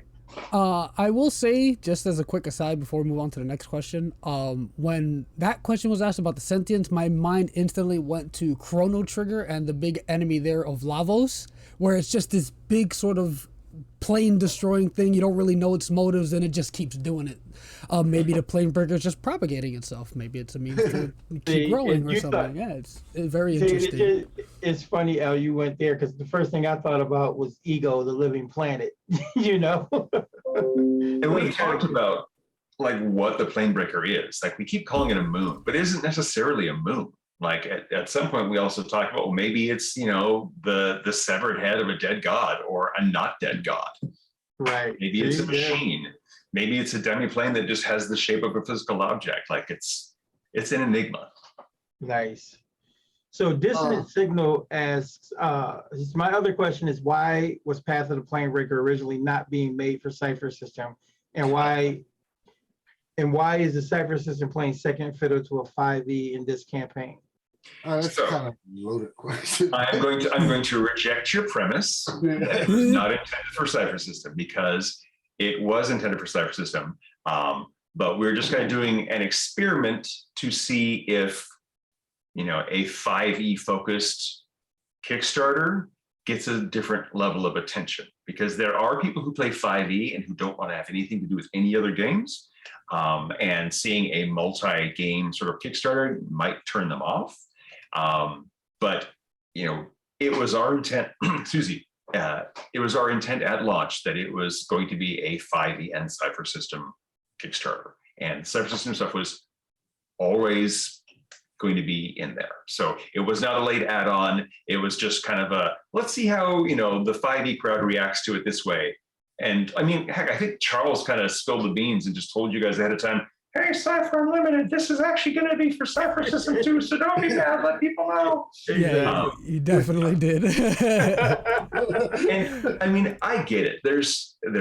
I will say, just as a quick aside before we move on to the next question, when that question was asked about the sentience, my mind instantly went to Chrono Trigger and the big enemy there of Lavos, where it's just this big sort of plane destroying thing. You don't really know its motives and it just keeps doing it. Maybe the Planebreaker is just propagating itself. Maybe it's a means to keep growing or something. Yeah, it's very interesting. It's funny, Al, you went there, because the first thing I thought about was Ego, the living planet. And we talked about like what the Planebreaker is. Like, we keep calling it a moon, but it isn't necessarily a moon. Like at some point we also talked about, well, maybe it's, the severed head of a dead god or a not dead god. Right. Maybe it's a machine. Maybe it's a demiplane that just has the shape of a physical object. Like it's an enigma. Nice. So Dissonant Signal asks, my other question is, why was Path of the Planebreaker originally not being made for Cypher System? And why is the Cypher System playing second fiddle to a 5e in this campaign? That's kind of a loaded question. I'm going to reject your premise that it was not intended for Cypher System, because it was intended for Cypher System. But we're just kind of doing an experiment to see if, a 5e focused Kickstarter gets a different level of attention, because there are people who play 5e and who don't want to have anything to do with any other games. And seeing a multi-game sort of Kickstarter might turn them off. But it was our intent, it was our intent at launch that it was going to be a 5e and Cypher System Kickstarter. And Cypher System stuff was always going to be in there. So it was not a late add-on. It was just kind of a, let's see how, the 5e crowd reacts to it this way. And I mean, heck, I think Charles kind of spilled the beans and just told you guys ahead of time, hey, Cipher Unlimited, this is actually going to be for Cypher System 2, so don't be mad, let people know. Yeah, you definitely did. And I mean, I get it. There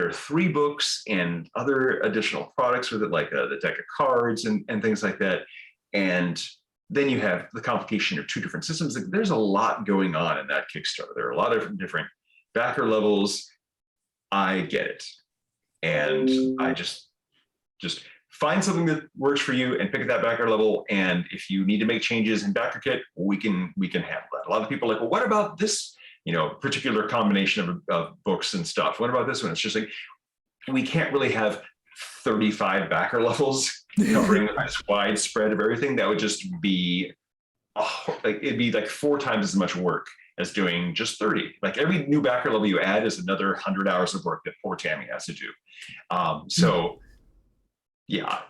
are 3 books and other additional products with it, like the deck of cards and things like that. And then you have the complication of 2 different systems. There's a lot going on in that Kickstarter. There are a lot of different backer levels. I get it. And I just find something that works for you and pick that backer level. And if you need to make changes in backer kit, we can handle that. A lot of people are like, well, what about this, particular combination of books and stuff? What about this one? It's just like, we can't really have 35 backer levels covering this wide spread of everything. That would just be it'd be like 4 times as much work as doing just 30. Like every new backer level you add is another 100 hours of work that poor Tammy has to do. So yeah,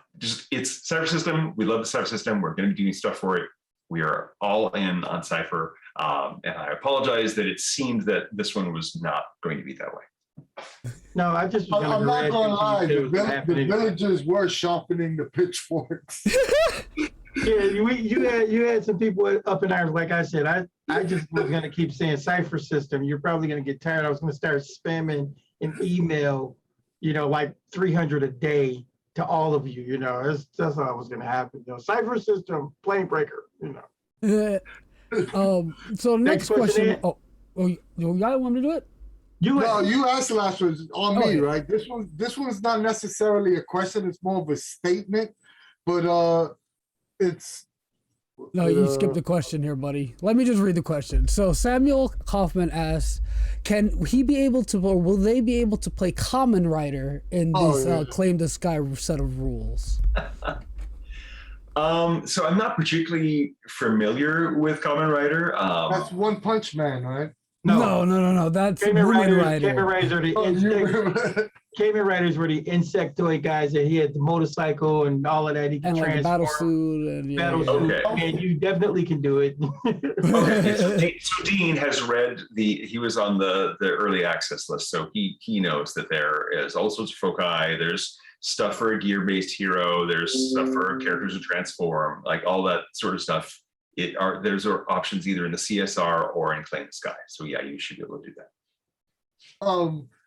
it's Cypher System. We love the Cypher System. We're going to be doing stuff for it. We are all in on Cipher. And I apologize that it seemed that this one was not going to be that way. No, I'm not gonna lie. The villagers were sharpening the pitchforks. Yeah, you had some people up in arms. Like I said, I just was gonna keep saying Cypher System. You're probably gonna get tired. I was gonna start spamming an email, like 300 a day to all of you. That's all was gonna happen. Cypher System, Planebreaker. So next question. Ed. Y'all want me to do it? You No, went. you asked the last one on me, yeah. right? This one's not necessarily a question, it's more of a statement, but it's No, you skipped the question here, buddy. Let me just read the question. So Samuel Kaufman asks, can he be able to, or will they be able to play Common Rider in this Claim the Sky set of rules? So I'm not particularly familiar with Kamen Rider. that's One Punch Man, right? No. That's Kamen Woman Riders. Rider. Kamen Riders are the Oh, you insect. remember? Kamen Riders were the insectoid guys that he had the motorcycle and all of that. He could And like the transform. battle suit and Battle suit. Okay. And you definitely can do it. Okay, so Dean has read he was on the early access list, so he knows that there is all sorts of foci. There's stuff for a gear-based hero. There's stuff for characters who transform, like all that sort of stuff. There's options either in the CSR or in Claim the Sky. So yeah, you should be able to do that.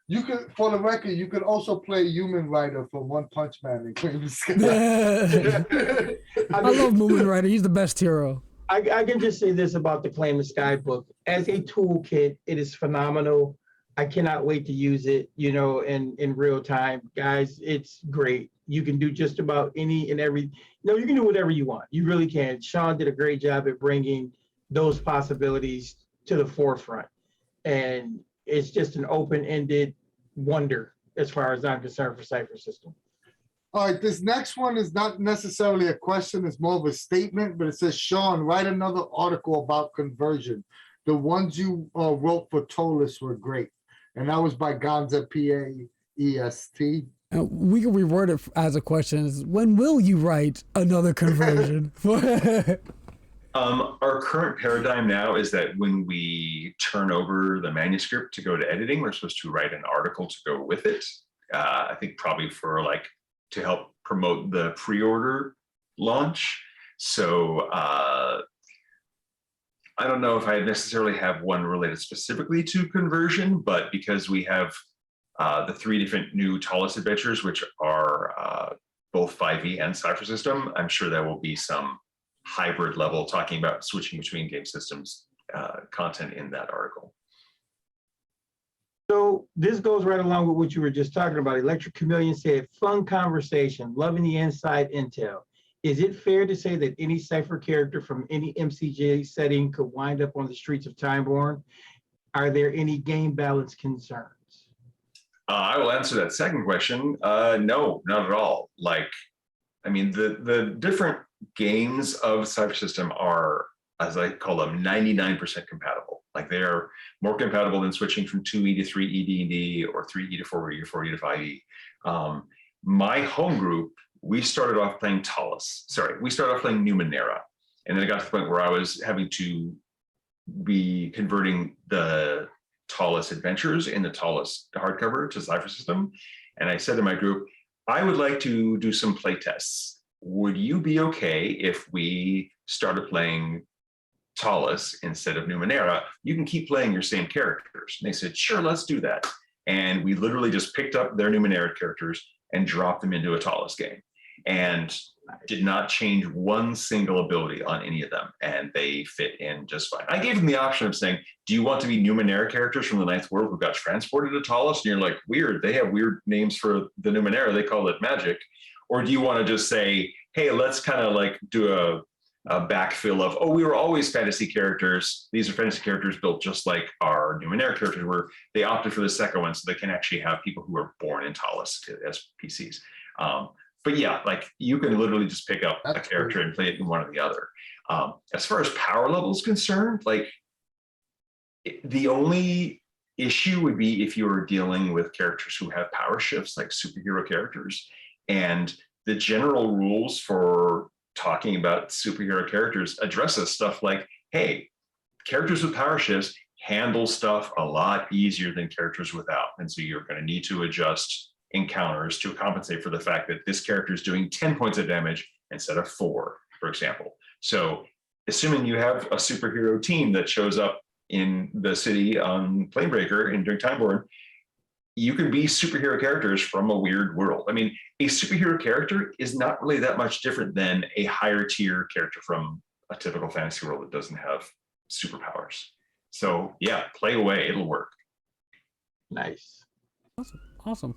You could, for the record, you could also play Human Rider from One Punch Man and Claim the Sky. I love Woman Rider. He's the best hero. I can just say this about the Claim the Sky book. As a toolkit, it is phenomenal. I cannot wait to use it, in real time. Guys, it's great. You can do just about any and every, you can do whatever you want. You really can. Sean did a great job at bringing those possibilities to the forefront. And it's just an open-ended wonder as far as I'm concerned for Cypher System. All right, this next one is not necessarily a question, it's more of a statement, but it says, Sean, write another article about conversion. The ones you wrote for Tolis were great. And that was by Gonza, P-A-E-S-T. We can reword it as a question. When will you write another conversion? Our current paradigm now is that when we turn over the manuscript to go to editing, we're supposed to write an article to go with it. I think probably for to help promote the pre-order launch. So I don't know if I necessarily have one related specifically to conversion, but because we have the 3 different new Tolis adventures, which are both 5e and Cypher System, I'm sure there will be some hybrid level talking about switching between game systems content in that article. So this goes right along with what you were just talking about. Electric Chameleon said, fun conversation, loving the inside intel. Is it fair to say that any Cypher character from any MCG setting could wind up on the streets of Timeborn? Are there any game balance concerns? I will answer that second question. No, not at all. The different games of Cypher System are, as I call them, 99% compatible. They are more compatible than switching from 2E to 3E D&D or 3E to 4E or 4E to 5E. My home group, we started off playing Tolis. We started off playing Numenera. And then it got to the point where I was having to be converting the Tolis adventures in the Tolis hardcover to Cypher System. And I said to my group, I would like to do some play tests. Would you be okay if we started playing Tolis instead of Numenera? You can keep playing your same characters. And they said, sure, let's do that. And we literally just picked up their Numenera characters and dropped them into a Tolis game and did not change one single ability on any of them. And they fit in just fine. I gave them the option of saying, do you want to be Numenera characters from the Ninth World who got transported to Tolis? And you're like, weird, they have weird names for the Numenera, they call it magic. Or do you want to just say, hey, let's kind of do a backfill of, we were always fantasy characters. These are fantasy characters built just like our Numenera characters were. They opted for the second one so they can actually have people who are born in Tolis as PCs. But yeah, you can literally just pick up a character and play it in one or the other. As far as power level is concerned, the only issue would be if you were dealing with characters who have power shifts, like superhero characters. And the general rules for talking about superhero characters addresses stuff like, hey, characters with power shifts handle stuff a lot easier than characters without. And so you're going to need to adjust encounters to compensate for the fact that this character is doing 10 points of damage instead of 4, for example. So assuming you have a superhero team that shows up in the city on Planebreaker and during Timeborn, you can be superhero characters from a weird world. A superhero character is not really that much different than a higher tier character from a typical fantasy world that doesn't have superpowers. So yeah, play away, it'll work. Nice. Awesome.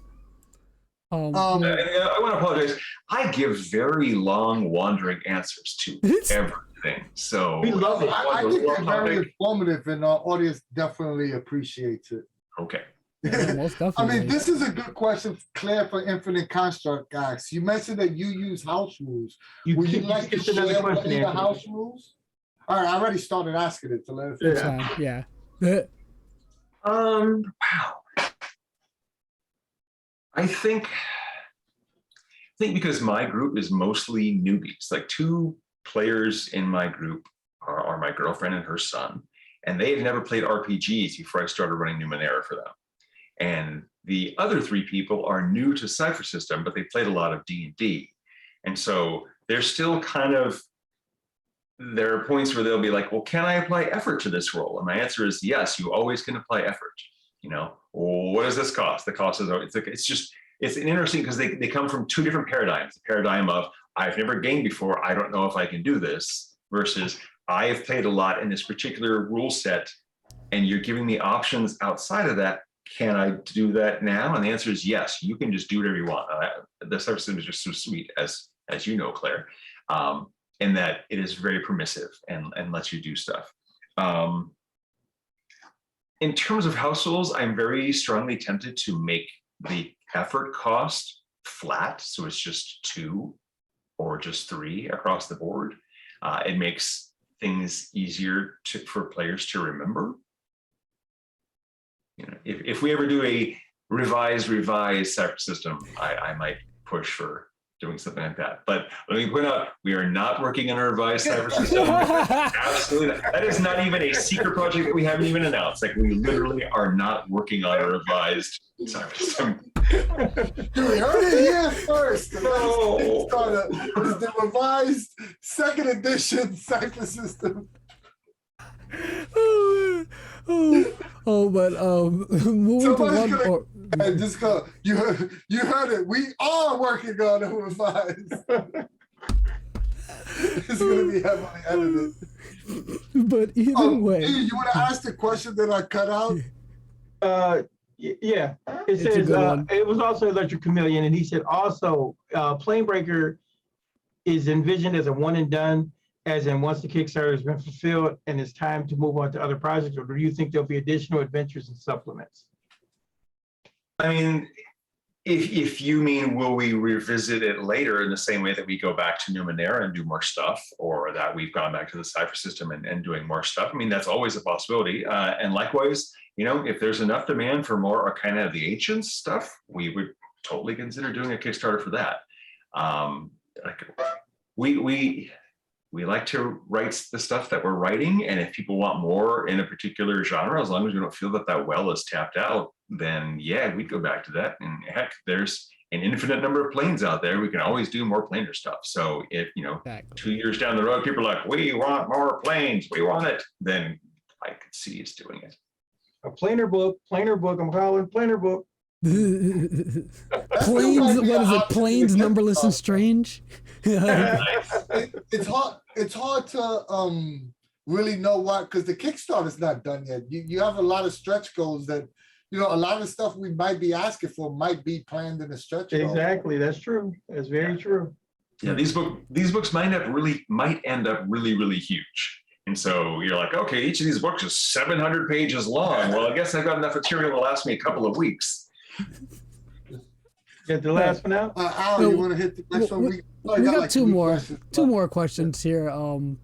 And I want to apologize. I give very long, wandering answers to everything. So We love it. I think it's very informative, and our audience definitely appreciates it. Okay. Yeah, most I definitely. mean, this is a good question, Claire, for Infinite Construct guys. You mentioned that you use house rules. Would you like to share another one of question, the Anthony. house rules? All right, I already started asking it, so let us It's fine, yeah. Wow. I think because my group is mostly newbies, like 2 players in my group are my girlfriend and her son, and they have never played RPGs before I started running Numenera for them. And the other 3 people are new to Cypher System, but they played a lot of D&D. And so they're still kind of, there are points where they'll be like, well, can I apply effort to this role? And my answer is yes, you always can apply effort. You know, well, what does this cost? The cost is, it's an interesting, because they come from 2 different paradigms. The paradigm of, I've never gamed before, I don't know if I can do this, versus I have played a lot in this particular rule set, and you're giving me options outside of that. Can I do that now? And the answer is yes, you can just do whatever you want. The Cypher System is just so sweet, as you know, Claire, in that it is very permissive and lets you do stuff. In terms of house rules, I'm very strongly tempted to make the effort cost flat, so it's just 2 or just 3 across the board. It makes things easier for players to remember. You know, if we ever do a revised Cypher System, I might push for doing something like that. But let me point out, we are not working on a revised Cypher System. Absolutely not. That is not even a secret project that we haven't even announced. Like, we literally are not working on a revised Cypher System. You heard it here first. No. It's the revised 2nd edition Cypher System. But moving to one. And just go. You heard it. We are working on a revised. It's gonna be heavily edited. But either way, you want to ask the question that I cut out? Yeah. It says it was also Electric Chameleon, and he said also Planebreaker is envisioned as a one and done, as in once the Kickstarter has been fulfilled and it's time to move on to other projects, or do you think there'll be additional adventures and supplements? I mean, if you mean, will we revisit it later in the same way that we go back to Numenera and do more stuff, or that we've gone back to the Cypher System and doing more stuff? I mean, that's always a possibility. And likewise, you know, if there's enough demand for more kind of the Ancients stuff, we would totally consider doing a Kickstarter for that. We like to write the stuff that we're writing, and if people want more in a particular genre, as long as we don't feel that well is tapped out, then yeah, we'd go back to that. And heck, there's an infinite number of planes out there. We can always do more planar stuff. So if, you know, 2 years down the road, people are like, we want more planes, we want it, then I could see us doing it. A planar book, I'm calling planar book. Planes, what is it? Planes, numberless and strange. It's hard to really know what, because the Kickstarter's not done yet. You have a lot of stretch goals that, you know, a lot of stuff we might be asking for might be planned in a stretch goal. Exactly, that's true. That's very true. Yeah, these books might end up really huge. And so you're like, okay, each of these books is 700 pages long. Well, I guess I've got enough material to last me a couple of weeks. Get the last one out. Al, you want to hit the next one? We got like two more questions here.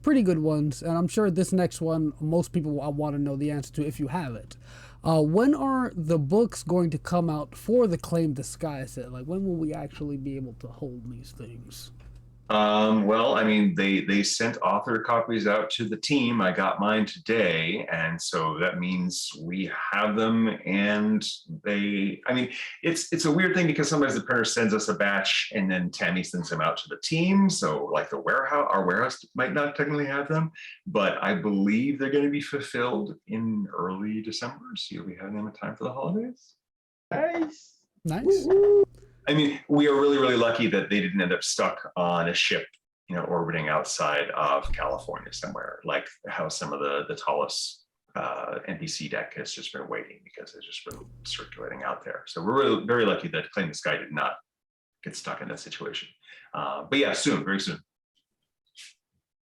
Pretty good ones, and I'm sure this next one most people want to know the answer to if you have it. When are the books going to come out for the Claim the Sky set? Like, when will we actually be able to hold these things? Well, I mean, they sent author copies out to the team. I got mine today, and so that means we have them. And it's a weird thing because sometimes the printer sends us a batch, and then Tammy sends them out to the team. So, like our warehouse might not technically have them, but I believe they're going to be fulfilled in early December. So you'll be having them in time for the holidays. Nice. Nice. Woo-hoo. I mean, we are really lucky that they didn't end up stuck on a ship orbiting outside of California somewhere, like how some of the tallest NPC deck has just been waiting because it's just been circulating out there. So we're really very lucky that Claim the Sky did not get stuck in that situation. But yeah, soon, very soon.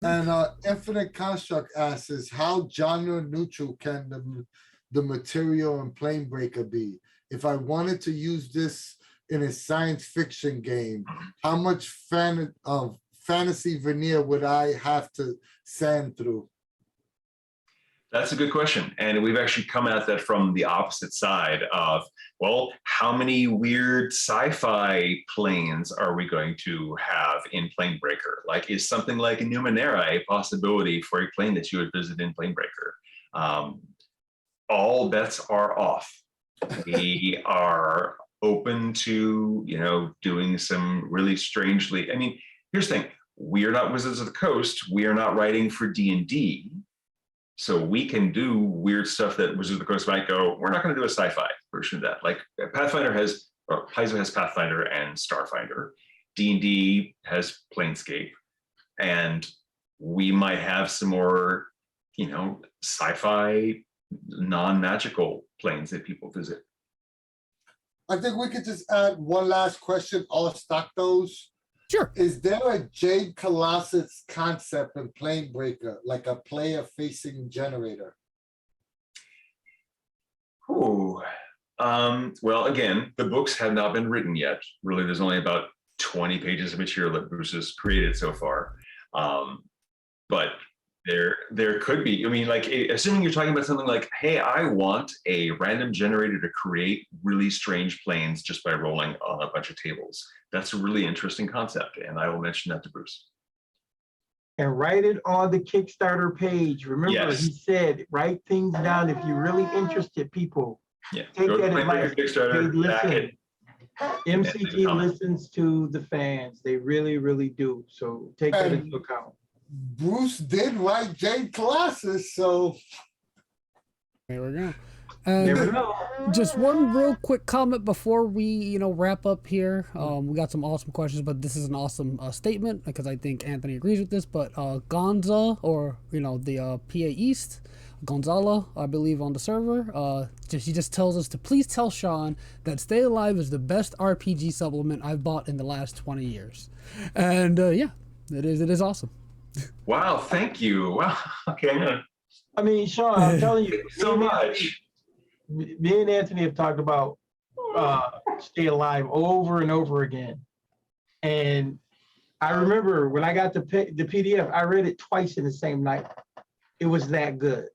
And Infinite Construct asks is how genre neutral can the material in Planebreaker be? If I wanted to use this in a science fiction game, how much fantasy veneer would I have to sand through? That's a good question. And we've actually come at that from the opposite side of, well, how many weird sci-fi planes are we going to have in Planebreaker? Like, is something like a Numenera a possibility for a plane that you would visit in Planebreaker? All bets are off. We are open to, doing some really strangely, I mean, here's the thing. We are not Wizards of the Coast. We are not writing for D&D. So we can do weird stuff that Wizards of the Coast might go, we're not going to do a sci-fi version of that. Like Pathfinder has, or Paizo has Pathfinder and Starfinder. D&D has Planescape. And we might have some more, sci-fi, non-magical planes that people visit. I think we could just add one last question. I'll stock those. Sure. Is there a Jade Colossus concept in Planebreaker, like a player-facing generator? Ooh. Well, again, the books have not been written yet. Really, there's only about 20 pages of material that Bruce has created so far. But there could be, I mean, like, assuming you're talking about something like, hey, I want a random generator to create really strange planes just by rolling on a bunch of tables. That's a really interesting concept, and I will mention that to Bruce. And write it on the Kickstarter page. Remember, Yes. He said, write things down if you're really interested, people. Yeah, Take go to that Planebreaker advice. Kickstarter, They back listen. it. MCG comment. listens to the fans. They really, really do. So take that And- into account. Bruce did write Jade Colossus, so There we go. Never And know. just one real quick comment before we, wrap up here. We got some awesome questions, but this is an awesome statement because I think Anthony agrees with this. But Gonza, or the PA East, Gonzala, I believe on the server, she just tells us to please tell Sean that Stay Alive is the best RPG supplement I've bought in the last 20 years. And yeah, it is awesome. Wow, thank you. Wow, okay, I'm gonna, I mean, Sean, I'm telling you, thank you so much. me and Anthony have talked about Stay Alive over and over again. And I remember when I got the PDF, I read it twice in the same night. It was that good,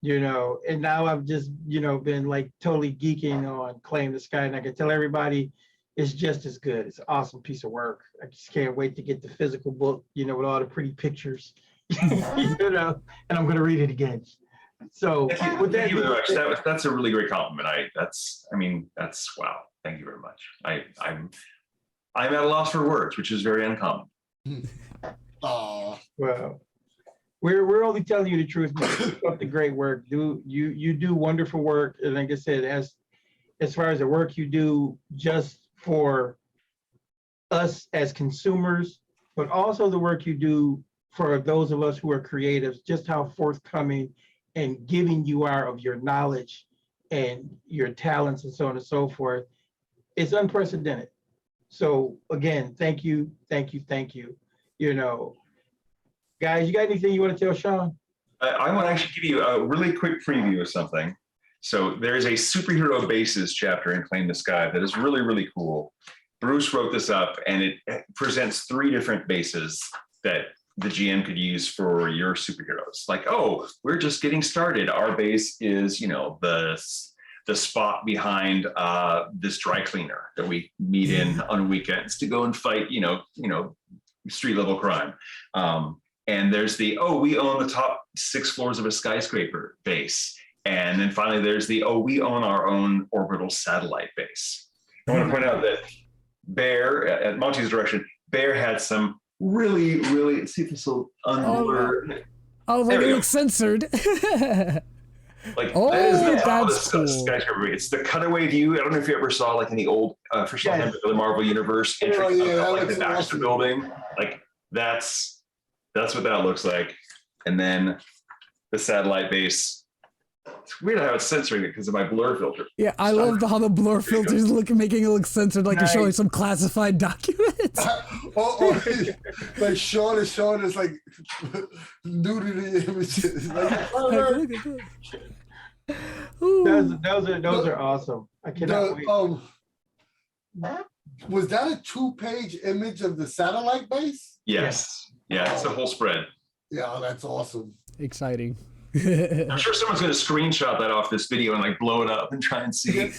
and now I've just, been like totally geeking on Claim the Sky, and I can tell everybody it's just as good. It's an awesome piece of work. I just can't wait to get the physical book, with all the pretty pictures, and I'm going to read it again. So with that, Thank you very much. That's a really great compliment. That's wow. Thank you very much. I'm at a loss for words, which is very uncommon. Aw. well, we're only telling you the truth. Keep up the great work. You do wonderful work. And like I said, as far as the work you do just for us as consumers, but also the work you do for those of us who are creatives, just how forthcoming and giving you are of your knowledge and your talents and so on and so forth. It's unprecedented. So again, thank you. Guys, you got anything you want to tell Sean? I want to actually give you a really quick preview of something. So there's a superhero bases chapter in Claim the Sky that is really, really cool. Bruce wrote this up, and it presents 3 different bases that the GM could use for your superheroes. Like, oh, we're just getting started. Our base is, the spot behind this dry cleaner that we meet in on weekends to go and fight, street level crime. And there's we own the top 6 floors of a skyscraper base. And then finally, there's we own our own orbital satellite base. I want to point out that Bear, at Monty's direction, Bear had some really, really, let's see if this will unblur. Oh, There we it go. looks censored. Like, Oh, that is the top of that's the cool. skyscraper. It's the cutaway view. I don't know if you ever saw like in the old official Yes. handbook of the Marvel Universe Oh, entry, yeah, that like the looks Baxter awesome. building. Like, That's what that looks like. And then the satellite base. It's weird how it's censoring it because of my blur filter. Yeah, I love how the blur filters making it look censored, like you're showing some classified documents. or like Sean is showing us like nudity images. Like, Those are awesome. I cannot wait. Was that a 2-page image of the satellite base? Yes. Yeah, it's a whole spread. Yeah, that's awesome. Exciting. I'm sure someone's going to screenshot that off this video and like blow it up and try and see.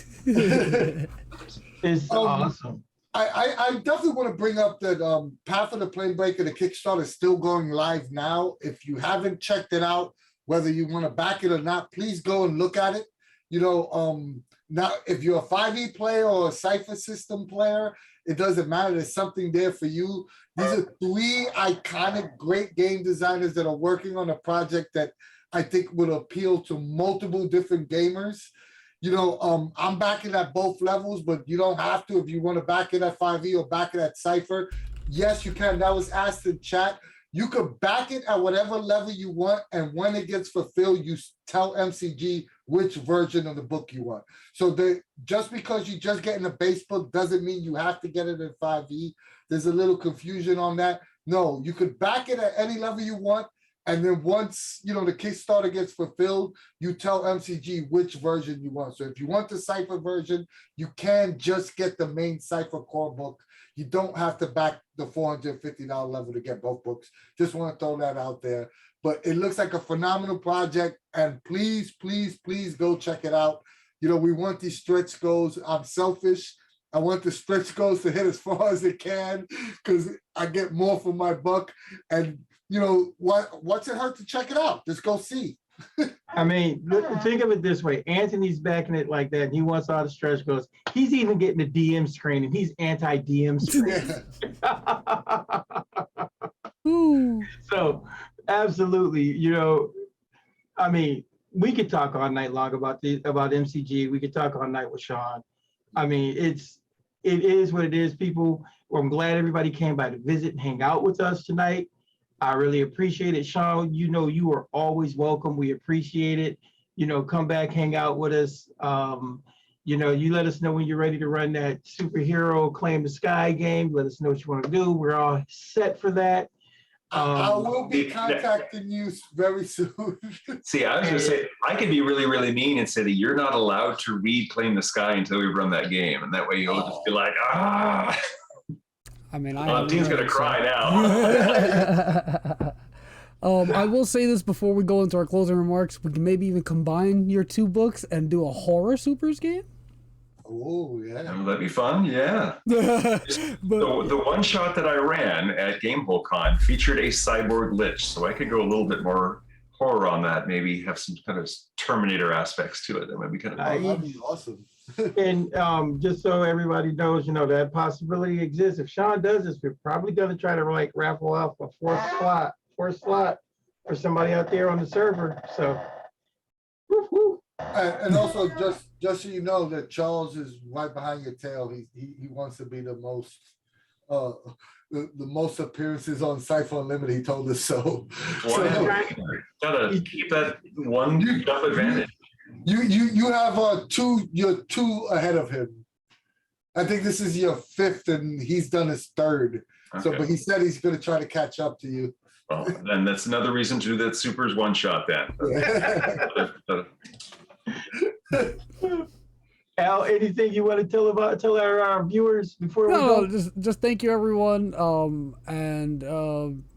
It's awesome. I definitely want to bring up that Path of the Planebreaker, the Kickstarter, is still going live now. If you haven't checked it out, whether you want to back it or not, please go and look at it. You know, now if you're a 5e player or a Cypher System player, it doesn't matter. There's something there for you. These are 3 iconic, great game designers that are working on a project that I think would appeal to multiple different gamers. You know, I'm backing at both levels, but you don't have to if you want to back it at 5e or back it at Cipher. Yes, you can. That was asked in chat. You could back it at whatever level you want, and when it gets fulfilled, you tell MCG which version of the book you want. So just because you just get in the base book doesn't mean you have to get it in 5e. There's a little confusion on that. No, you could back it at any level you want. And then once, you know, the Kickstarter gets fulfilled, you tell MCG which version you want. So if you want the Cipher version, you can just get the main Cipher core book. You don't have to back the $450 level to get both books. Just want to throw that out there. But it looks like a phenomenal project. And please, please, please go check it out. You know, we want these stretch goals. I'm selfish. I want the stretch goals to hit as far as it can because I get more for my buck. And you know, what's it hurt to check it out? Just go see. I mean, think of it this way. Anthony's backing it like that. And he wants all the stretch goals. He's even getting the DM screen, and he's anti-DM screen. So, absolutely, you know, I mean, we could talk all night long about MCG. We could talk all night with Sean. I mean, it is what it is, people. Well, I'm glad everybody came by to visit and hang out with us tonight. I really appreciate it, Sean. You know, you are always welcome. We appreciate it. You know, come back, hang out with us. You know, you let us know when you're ready to run that superhero Claim the Sky game. Let us know what you want to do. We're all set for that. I will be contacting you very soon. See, I was going to say, I could be really, really mean and say that you're not allowed to read Claim the Sky until we run that game. And that way you'll just be like, ah. I mean, Dean's gonna cry now. I will say this before we go into our closing remarks. We can maybe even combine your 2 books and do a horror supers game. Oh yeah, that'd be fun. Yeah. The one shot that I ran at Gamehole Con featured a cyborg lich, so I could go a little bit more horror on that. Maybe have some kind of Terminator aspects to it. That might be kind of fun. that'd be awesome. And just so everybody knows, you know, that possibility exists. If Sean does this, we're probably going to try to like raffle off a fourth slot for somebody out there on the server. So, woo-hoo. And also, just so you know, that Charles is right behind your tail. He wants to be the most appearances on Cipher Unlimited. He told us so. Gotta keep that one tough advantage. You have you're 2 ahead of him. I think this is your 5th, and he's done his 3rd. Okay. So, but he said he's going to try to catch up to you. Well, then that's another reason to do that Supers one shot then. Al, anything you want to tell our viewers before we go? Just thank you, everyone.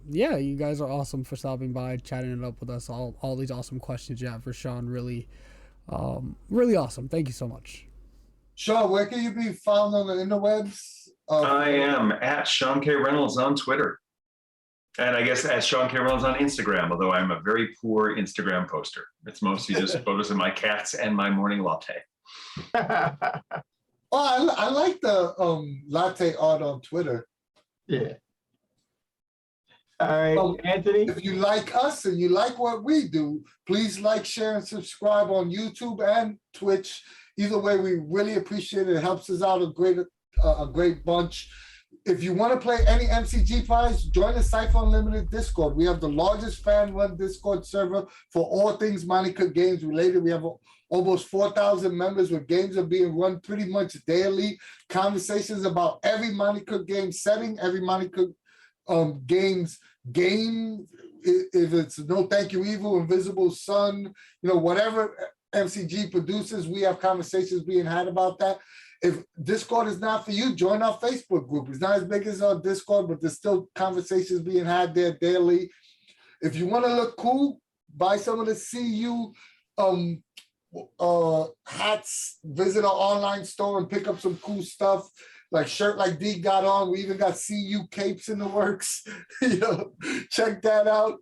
Yeah, you guys are awesome for stopping by, chatting it up with us. All these awesome questions you have for Sean, really awesome. Thank you so much. Sean, where can you be found on the interwebs? I am at Sean K. Reynolds on Twitter. And I guess at Sean K. Reynolds on Instagram, although I'm a very poor Instagram poster. It's mostly just photos of my cats and my morning latte. I like the latte art on Twitter. Yeah. All right, Anthony. If you like us and you like what we do, please like, share, and subscribe on YouTube and Twitch. Either way, we really appreciate it. It helps us out a great bunch. if you want to play any MCG prize, join the Cypher Unlimited Discord. We have the largest fan-run Discord server for all things Monte Cook games related. We have almost 4,000 members where games are being run pretty much daily. Conversations about every Monte Cook game setting, every Monte Cook games game. If it's No Thank You Evil, Invisible Sun, whatever MCG produces, we have conversations being had about that. If Discord is not for you, join our Facebook group. It's not as big as our Discord, but there's still conversations being had there daily. If you want to look cool, buy some of the CU hats, visit our online store and pick up some cool stuff, like shirt like D got on. We even got CU capes in the works. Check that out.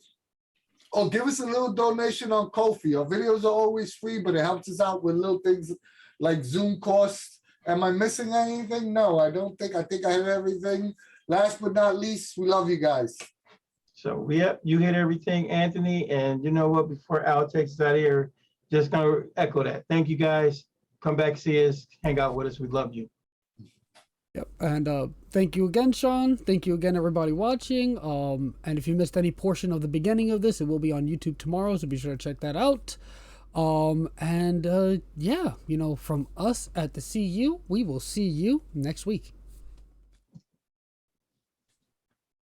Or give us a little donation on Ko-fi. Our videos are always free, but it helps us out with little things like Zoom costs. Am I missing anything? No, I don't think. I think I have everything. Last but not least, we love you guys. So, yep, you hit everything, Anthony. And you know what? Before Al takes us out of here, just going to echo that. Thank you, guys. Come back, see us, hang out with us. We love you. Yep, and thank you again, Sean. Thank you again, everybody watching. And if you missed any portion of the beginning of this, it will be on YouTube tomorrow, so be sure to check that out. Yeah, from us at the CU, we will see you next week.